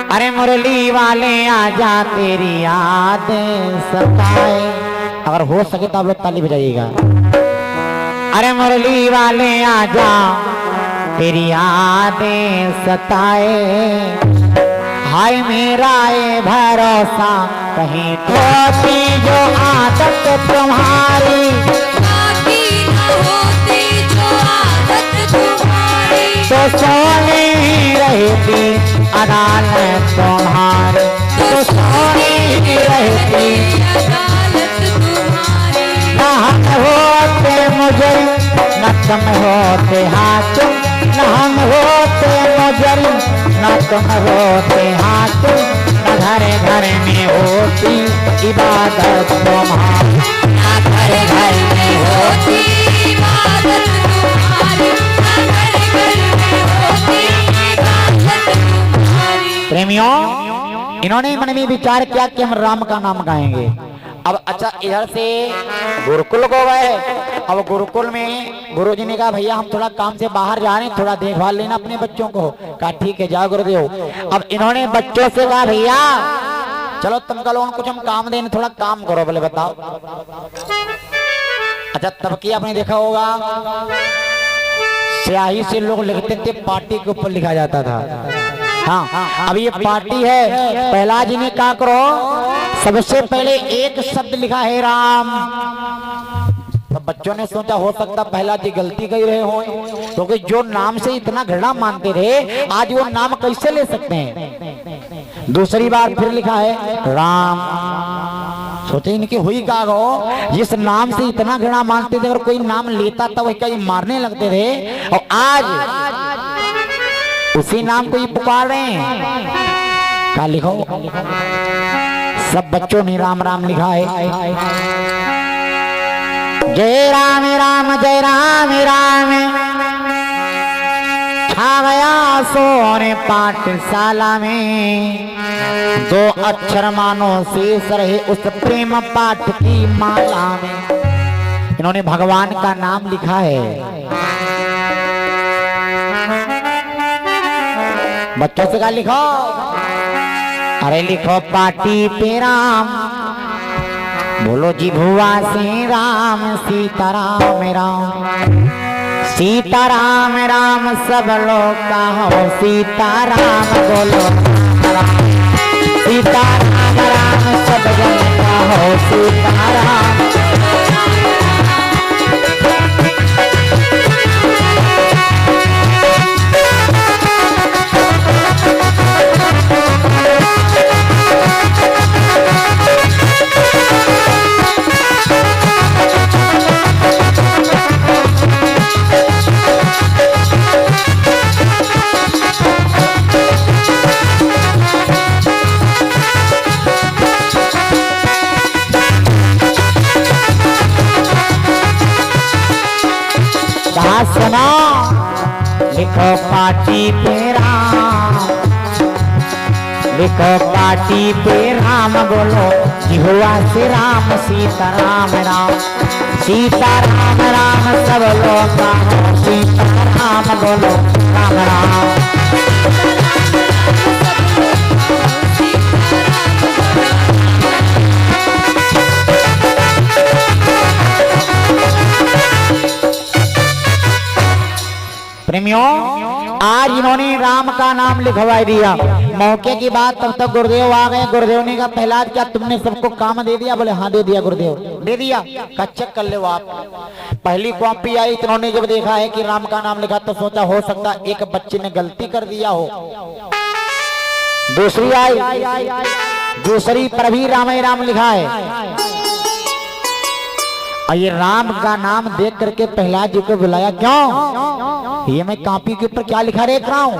अरे मुरली वाले आजा तेरी याद सताए। अगर हो सके तो आप लोग ताली बजाइएगा। अरे मुरली वाले आजा तेरी यादें सताए, हाय मेरा ये भरोसा कहीं खोती जो आदत तुम्हारी, बाकी न होती जो आदत तुम्हारी, तो सोनी ही रहती अदालत तुम्हारी, तो सोनी ही रहती अदालत तुम्हारी। न हम होते मुझे न तुम होते हाकिम, न हम होते मुजरिम न तुम होते हाकिम, न घर घर में होती इबादत तुम्हारी, ना घर घर में होती इबादत तुम्हारी, ना घर घर में होती इबादत तुम्हारी। प्रेमियों, इन्होंने मन में विचार किया कि हम राम का नाम गाएंगे। अब अच्छा इधर से गुरुकुल को गए। अब गुरुकुल में गुरुजी ने कहा भैया हम थोड़ा काम से बाहर जा रहे हैं, थोड़ा देखभाल लेना अपने बच्चों को। कहा ठीक है जाओ गुरुदेव। अब इन्होंने बच्चों से कहा भैया चलो तुम कल कुछ हम काम देने, थोड़ा काम करो। बोले बताओ। अच्छा तब की आपने देखा होगा स्याही से लोग लिखते थे, पार्टी के ऊपर लिखा जाता था। हाँ अब ये पार्टी है। प्रहलाद जी ने क्या करो, सबसे पहले एक शब्द लिखा है राम। तो बच्चों ने सोचा हो सकता प्रहलाद जी गलती कर रहे हो, क्योंकि जो नाम से इतना घृणा मानते थे आज वो नाम कैसे ले सकते हैं। दूसरी बार फिर लिखा है राम। सोचे इनकी हुई का गो, जिस नाम से इतना घृणा मानते थे अगर कोई नाम लेता था वही कहीं मारने लगते थे, और आज उसी नाम को ही पुकार रहे हैं। क्या लिखो, सब बच्चों ने राम राम लिखा है। जय राम राम जय राम राम, छा गया सोने पाठशाला में, दो अक्षर मानो शेष रहे उस प्रेम पाठ की माला में। इन्होंने भगवान का नाम लिखा है। बच्चों से क्या लिखो, अरे लिखो पाटी पे राम, बोलो जी भुआ से राम, सीताराम राम, सीताराम राम सब लोग कहो सीताराम, बोलो राम, सीताराम राम सब जन कहो सीताराम। सुनो लिखो पाटी पे राम, लिखो पाटी पे राम, बोलो जिहुआ से राम, सीताराम राम, सीताराम राम सब लोग कहो सीताराम, बोलो राम राम। प्रेमियों, आज इन्होंने राम का नाम लिखवा दिया। मौके की बात तब तक गुरुदेव आ गए। गुरुदेव ने कहा प्रहलाद क्या तुमने सबको काम दे दिया? बोले हाँ दे दिया गुरुदेव, दे दिया। का चेक कर लो आप। पहली कॉपी आई, इन्होंने जब देखा है कि राम का नाम लिखा तो सोचा हो सकता एक बच्चे ने गलती कर दिया हो। दूसरी आई, दूसरी पर भी राम ही राम लिखा है। और ये राम का नाम देख करके प्रहलाद जी को बुलाया। क्यों? ये मैं कॉपी के ऊपर क्या लिखा देख रहा हूँ।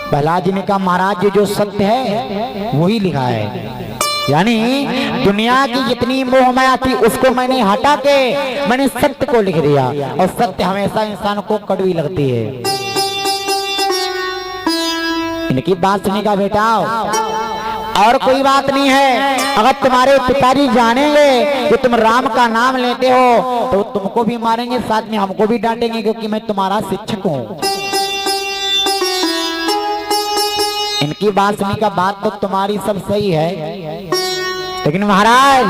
प्रहलाद जी ने कहा महाराज जो सत्य है वही लिखा है। यानी दुनिया की जितनी मोह माया थी उसको मैंने हटा के मैंने सत्य को लिख दिया। और सत्य हमेशा इंसान को कड़वी लगती है। इनकी बात सुनी का बेटा, और कोई बात नहीं है। अगर तुम्हारे पिताजी जानेंगे कि तुम राम का नाम लेते हो तो तुमको भी मारेंगे, साथ में हमको भी डांटेंगे, क्योंकि मैं तुम्हारा शिक्षक हूँ। इनकी बात सुनी का बात तो तुम्हारी सब सही है, लेकिन महाराज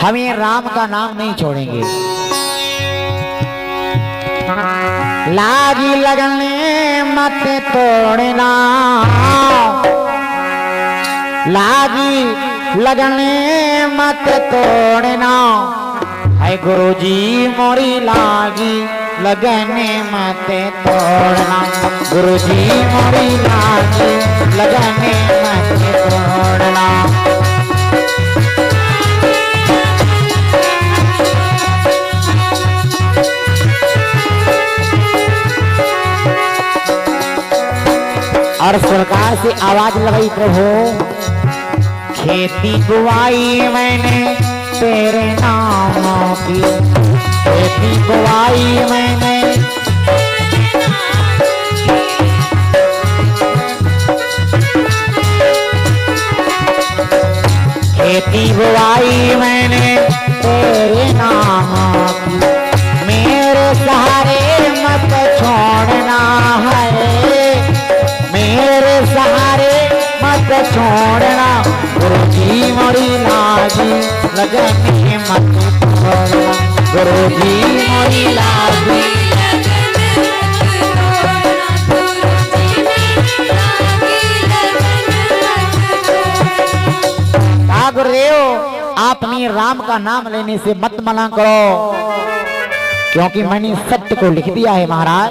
हम ये राम का नाम नहीं छोड़ेंगे। लागी लगने मत तोड़ना, लागी लगने मत तोड़ना, है गुरुजी मोरी लागी लगने मत तोड़ना, गुरुजी मोरी लागी लगने मत तोड़ना। और सरकार से आवाज लगाई प्रभु खेती बुआई मैंने तेरे नाम की, खेती बुआई मैंने खेती बुआई मैंने तेरे नाम की, मेरे सहारे मत छोड़ना है, मेरे सहारे मत छोड़ना, गुरुजी मोरी लागी लगन मत छोड़ना, गुरुजी मोरी लागी। गुरुदेव आप अपनी राम का नाम लेने से मत मना करो, क्योंकि मैंने सत्य को लिख दिया है महाराज।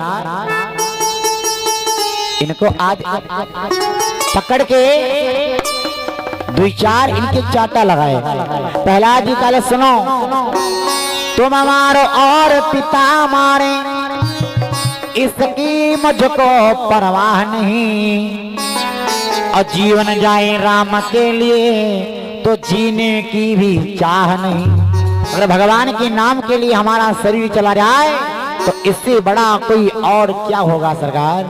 इनको आज पकड़ के दो चार इनके चाटा लगाए। पहला जी कल सुनो, तुम हमारो और पिता हमारे, इसकी मुझको परवाह नहीं, और जीवन जाए राम के लिए तो जीने की भी चाह नहीं। अगर भगवान के नाम के लिए हमारा शरीर चला जाए तो इससे बड़ा कोई और क्या होगा सरकार।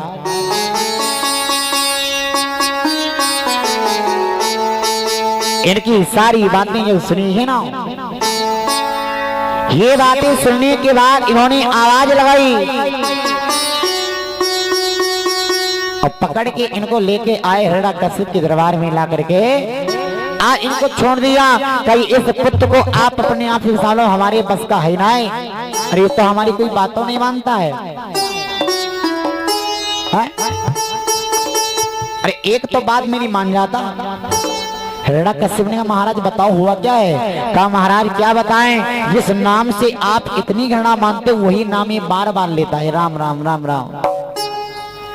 इनकी सारी बातें जो सुनी है ना, ये बातें सुनने के बाद इन्होंने आवाज लगाई और पकड़ के इनको लेके आए हिरण्यकश्यप के दरबार में ला करके आज इनको छोड़ दिया। कहीं इस पुत्र को आप अपने आप ही सालों हमारे बस का है ना, अरे ये तो हमारी कोई बातों नहीं मानता है। अरे एक तो बात मेरी मान जाता। हिरण्यकश्यप ने कहा महाराज बताओ हुआ क्या है। कहा महाराज क्या बताएं, जिस नाम से आप इतनी घृणा मानते वही नाम ये बार बार लेता है, राम राम राम राम।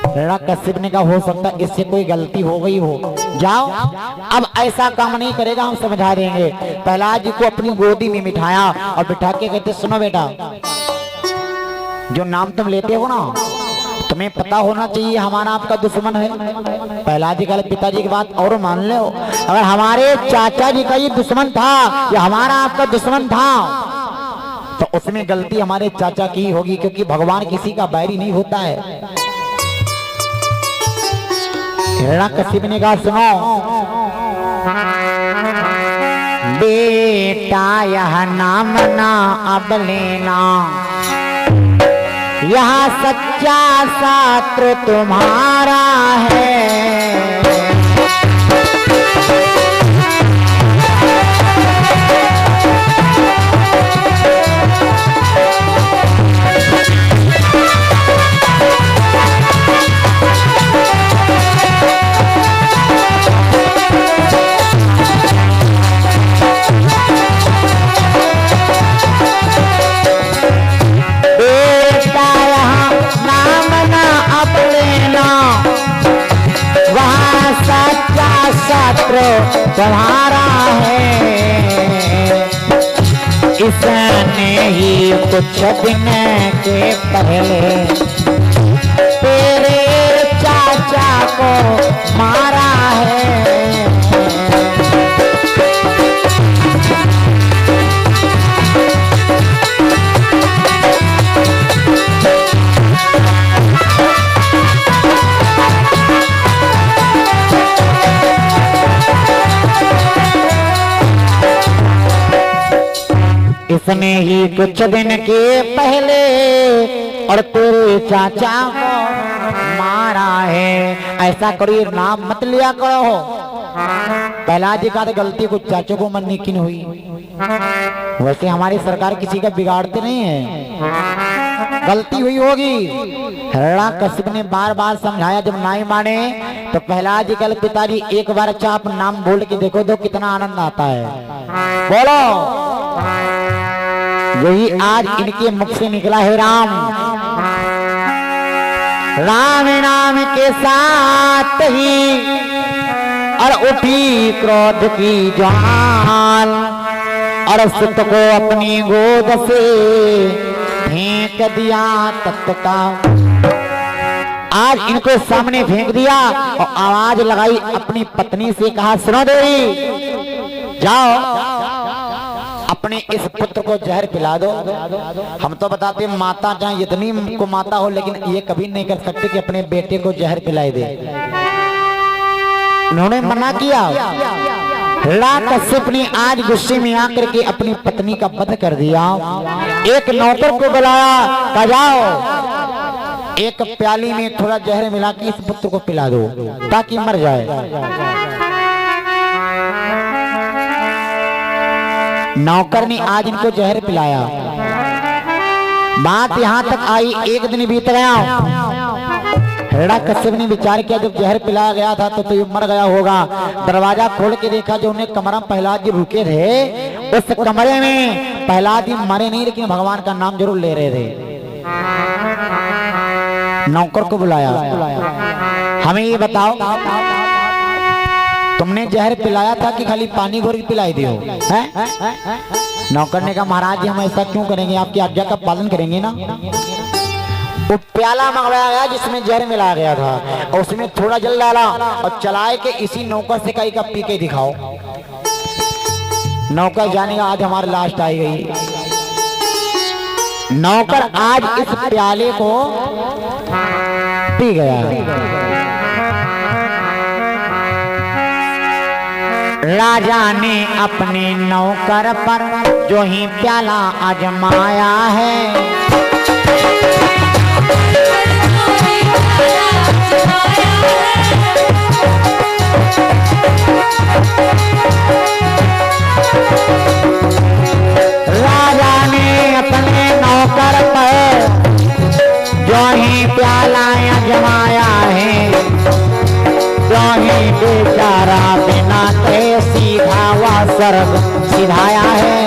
हिरण्यकश्यप ने कहा हो सकता है इससे कोई गलती हो गई हो, जाओ अब ऐसा काम नहीं करेगा, हम समझा देंगे। प्रहलाद जी को अपनी गोदी में बिठाया और बिठा के कहते सुनो बेटा, जो नाम तुम लेते हो ना तुम्हें पता होना चाहिए हमारा आपका दुश्मन है। प्रहलाद जी कहे पिताजी की बात और मान लो, अगर हमारे चाचा जी का ये दुश्मन था या हमारा आपका दुश्मन था तो उसमें गलती हमारे चाचा की होगी, क्योंकि भगवान किसी का बैरी नहीं होता है। हिरण्यकश्यप ने कहा सुनो बेटा यह नाम ना अब लेना, यह सच्चा शास्त्र तुम्हारा है। तुम्हारा है, इसने ही कुछ दिन के पहले तेरे चाचा को मारा है। इसने ही कुछ दिन के पहले और तेरे चाचा को मारा है। ऐसा करो ये नाम मत लिया करो। प्रहलाद जी का तो गलती कुछ चाचों को मनने की नहीं हुई, वैसे हमारी सरकार किसी का बिगाड़ते नहीं है, गलती हुई होगी। हिरण्यकश्यप ने बार बार समझाया, जब नहीं माने तो प्रहलाद जी कल पिताजी एक बार अच्छा आप नाम बोल के देखो तो कितना आनंद आता है, बोलो। यही आज इनके मुख से निकला है राम। राम नाम के साथ ही और उठी क्रोध की ज्वाल और सुत को अपनी गोद से फेंक दिया तत्काल। आज इनको सामने फेंक दिया और आवाज लगाई अपनी पत्नी से, कहा सुनो देवी जाओ अपने इस पुत्र को जहर पिला दो। हम तो बताते हैं माता चाहे इतनी को माता हो, लेकिन ये कभी नहीं कर सकते कि अपने बेटे को जहर पिलाई दे। उन्होंने मना किया। हिरण्य कश्यप ने आज गुस्से में आकर के अपनी पत्नी का वध कर दिया। एक नौकर को बुलाया, कहा जाओ एक प्याली में थोड़ा जहर मिला के इस पुत्र को पिला दो ताकि मर जाए। नौकर ने आज इनको जहर पिलाया। बात यहाँ तक आई, एक दिन बीत गया। हिरण्य कश्यप ने विचार किया जब जहर पिलाया गया था तो ये मर गया होगा। दरवाजा खोल के देखा, जो उन्हें कमरा में प्रहलाद जी रुके थे, उस कमरे में प्रहलाद जी मरे नहीं, लेकिन भगवान का नाम जरूर ले रहे थे। नौकर को बुलाया, हमें ये बताओ तुमने जहर पिलाया था कि खाली पानी घोर के पिलाई दियो है? नौकर ने कहा महाराज जी हम ऐसा क्यों करेंगे, आपकी आज्ञा का पालन करेंगे ना। वो प्याला मंगवाया गया जिसमें जहर मिला गया था और उसमें थोड़ा जल डाला और चलाए के इसी नौकर से कहीं का पी के दिखाओ। नौकर जानेगा आज हमारी लास्ट आई गई। नौकर आज इस प्याले को पी गया। राजा ने अपने नौकर पर जो ही प्याला आजमाया है, राजा ने अपने नौकर पर जो ही प्याला आजमाया है, जो ही बेचारा बिना के सीधा हुआ स्वर्ग सिधाया है।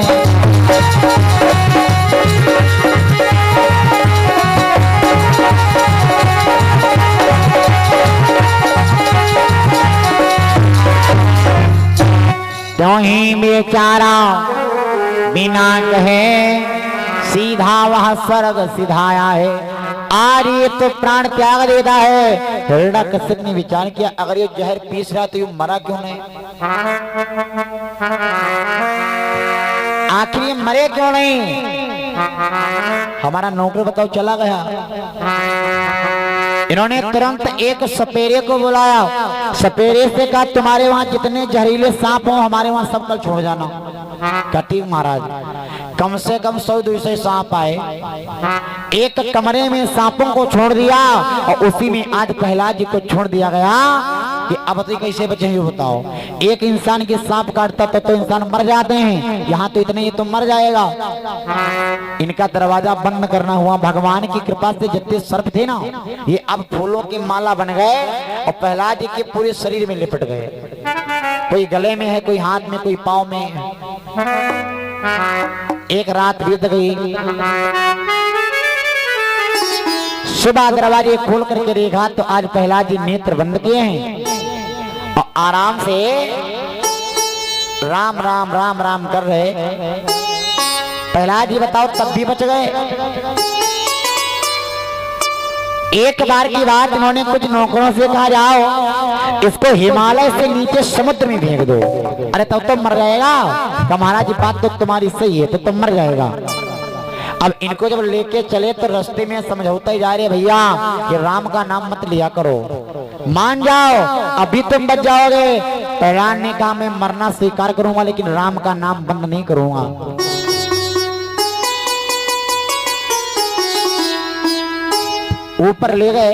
जो ही बेचारा बिना कहे सीधा वह स्वर्ग सिधाया है। आज ये तो प्राण त्याग देता है। हिरण्य कश्यप ने विचार किया अगर ये जहर पीस रहा तो ये मरा क्यों नहीं, आखिर ये मरे क्यों नहीं। हमारा नौकर बताओ चला गया। इन्होंने तुरंत एक सपेरे को बुलाया। सपेरे से कहा तुम्हारे वहां जितने जहरीले सांप हो हमारे वहां सब कल छोड़ जाना। कटी महाराज कम से कम 100-200 सांप आए। एक कमरे में सांपों को छोड़ दिया और उसी में आज प्रहलाद जी को छोड़ दिया गया कि अब तो कैसे बचेंगे बताओ। एक इंसान के सांप काटता तो इंसान मर जाते हैं, यहाँ तो इतने ही तो मर जाएगा। इनका दरवाजा बंद करना हुआ। भगवान की कृपा से जितने सर्प थे ना ये अब फूलों की माला बन गए और प्रहलाद जी के पूरे शरीर में लिपट गए। कोई गले में है, कोई हाथ में, कोई पाँव में। एक रात बीत गई। सुबह दरवाजे खोल करके देखा तो आज प्रहलाद जी नेत्र बंद किए हैं और आराम से राम राम राम राम कर रहे। प्रहलाद जी बताओ तब भी बच गए। एक बार की बात इन्होंने कुछ नौकरों से कहा जाओ इसको हिमालय से नीचे समुद्र में फेंक दो। अरे तब तो मर जाएगा। तो महाराज बात तो तुम्हारी सही है, तो मर जाएगा। अब इनको जब लेके चले तो रास्ते में समझौता ही जा रहे भैया कि राम का नाम मत लिया करो, मान जाओ अभी तुम बच जाओगे। प्रहलाद ने कहा मैं मरना स्वीकार करूंगा लेकिन राम का नाम बंद नहीं करूंगा। ऊपर ले गए।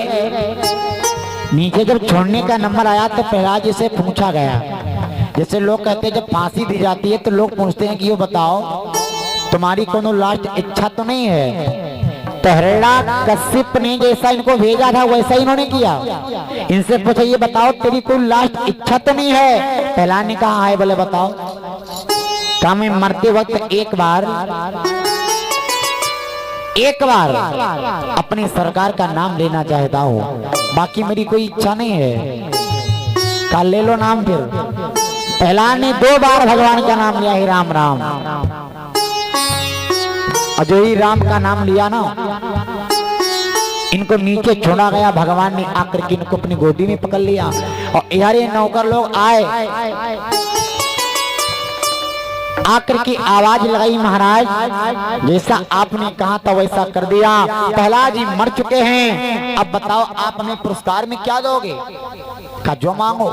नीचे जब छोड़ने का नंबर आया तो प्रहलाद जी से पूछा गया, जैसे लोग कहते हैं जब फांसी दी जाती है तो लोग पूछते हैं कि ये बताओ तुम्हारी कोनो लास्ट इच्छा तो नहीं है। तो हिरण्य कश्यप ने जैसा इनको भेजा था वैसा इन्होंने किया। इनसे पूछा ये बताओ तेरी कोई लास्ट इच्छा तो नहीं है। प्रहलाद ने कहा है बोले बताओ। कहा मैं मरते वक्त एक बार अपनी सरकार का नाम लेना चाहता हूँ, बाकी मेरी कोई इच्छा नहीं है। कल ले लो नाम। फिर प्रहलाद ने 2 बार भगवान का नाम लिया ही राम राम। और जो ही राम का नाम लिया ना इनको नीचे छोड़ा गया। भगवान ने आकर के इनको अपनी गोदी में पकड़ लिया और यार ये नौकर लोग आए आकर की आवाज लगाई, महाराज जैसा आपने कहा था वैसा कर दिया। प्रहलाद जी मर चुके हैं, अब बताओ आप हमें पुरस्कार में क्या दोगे? का जो मांगो,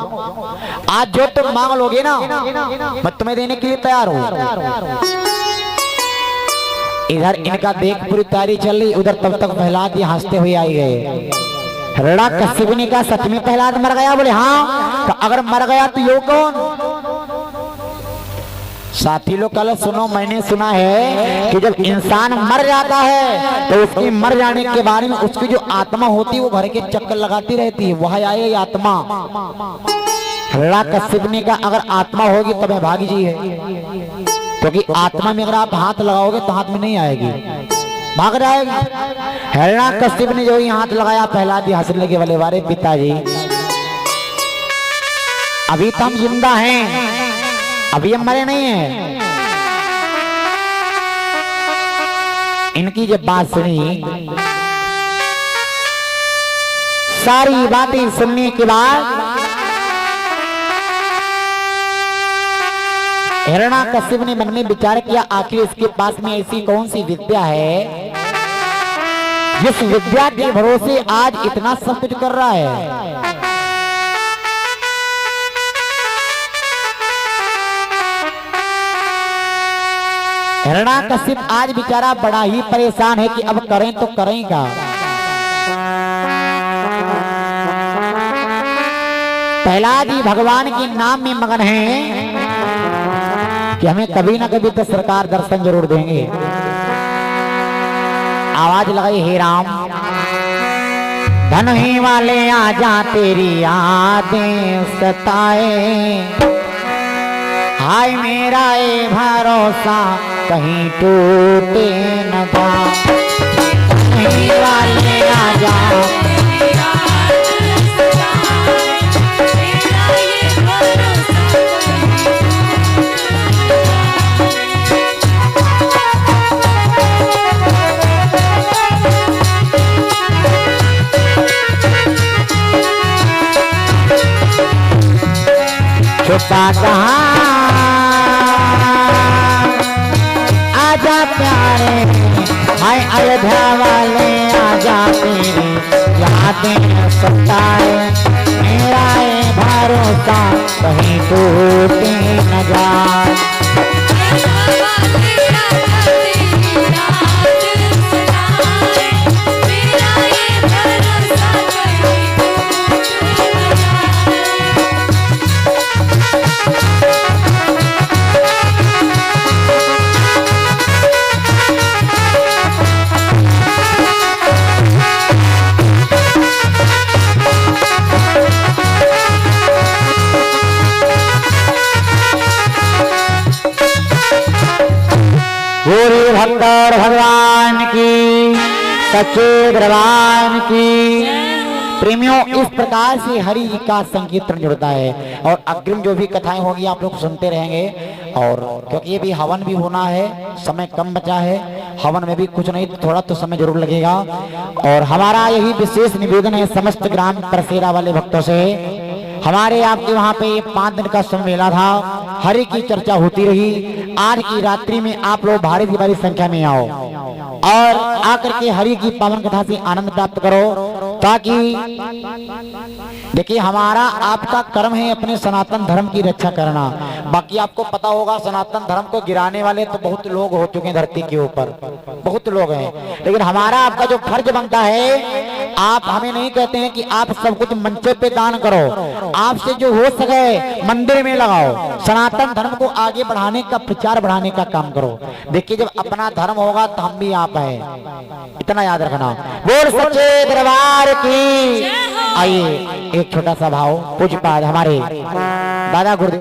आज जो तुम मांग लोगे ना मैं तुम्हें देने के लिए तैयार हूं। इधर इनका देख पूरी तैयारी चल रही, उधर तब तक प्रहलाद जी हंसते हुए आई गए। हिरण्यकश्यप ने कहा सच में प्रहलाद मर गया? बोले हाँ। तो अगर मर गया तो यो कौन? साथी लोग कल सुनो, मैंने सुना है कि जब इंसान मर जाता है तो उसके मर जाने के बारे में उसकी जो आत्मा होती है वो घर के चक्कर लगाती रहती है, वह आए आत्मा। हिरण्यकश्यप ने कहा अगर आत्मा होगी तो मैं भागी जी है, क्योंकि आत्मा में अगर आप हाथ लगाओगे तो हाथ में नहीं आएगी, भाग जाएगी। हिरण्यकश्यप ने जो ही हाथ लगाया प्रहलाद जी हंसने लगे, बोले वारे पिताजी अभी तो हम जिंदा हैं, अभी हम मरे नहीं हैं। इनकी जब बात सुनी, सारी बातें सुनने के बाद हिरण्यकश्यप ने मन में विचार किया आखिर इसके पास में ऐसी कौन सी विद्या है जिस विद्या के भरोसे आज इतना सब कुछ कर रहा है। हिरण्यकश्यप आज बेचारा बड़ा ही परेशान है कि अब करें तो करें क्या। प्रहलाद जी भगवान के नाम में मगन हैं कि हमें कभी ना कभी तो सरकार दर्शन जरूर देंगे। आवाज लगाई, हे राम धनही वाले आजा तेरी यादें सताए, हाय मेरा ये भरोसा कहीं टूटे न जा। धनही वाले आजा छुपा कहाँ आजा प्यारे, हाय अयोध्या वाले आजा तेरी यादें सताए, मेरा ये भरोसा कहीं टूटे न जाए। पूरी भक्तर भगवान की, सच्चे दरबार की। प्रेमियों इस प्रकार से हरि जी का संकीर्तन जुड़ता है और अग्रिम जो भी कथाएं होगी आप लोग सुनते रहेंगे। और क्योंकि ये भी हवन भी होना है, समय कम बचा है, हवन में भी कुछ नहीं थोड़ा तो समय जरूर लगेगा। और हमारा यही विशेष निवेदन है समस्त ग्राम परसेरा वाले भक्तों से, हमारे आपके वहाँ पे 5 दिन का सम्मेलन था, हरि की चर्चा होती रही। आज की रात्रि में आप लोग भारी भारी संख्या में आओ और आकर के हरि की पावन कथा से आनंद प्राप्त करो, ताकि देखिए हमारा आपका कर्म है अपने सनातन धर्म की रक्षा करना। बाकी आपको पता होगा सनातन धर्म को गिराने वाले तो बहुत लोग हो चुके हैं धरती के ऊपर, बहुत लोग हैं, लेकिन हमारा आपका जो फर्ज बनता है, आप हमें नहीं कहते हैं कि आप सब कुछ मंच पे दान करो, आपसे जो हो सके मंदिर में लगाओ, सनातन धर्म को आगे बढ़ाने का प्रचार बढ़ाने का काम करो। देखिए जब अपना धर्म होगा तो हम भी आप हैं, इतना याद रखना। बोल सच्चे दरबार की। आइए एक छोटा सा भाव पूज्य पाद हमारे दादा गुरुदेव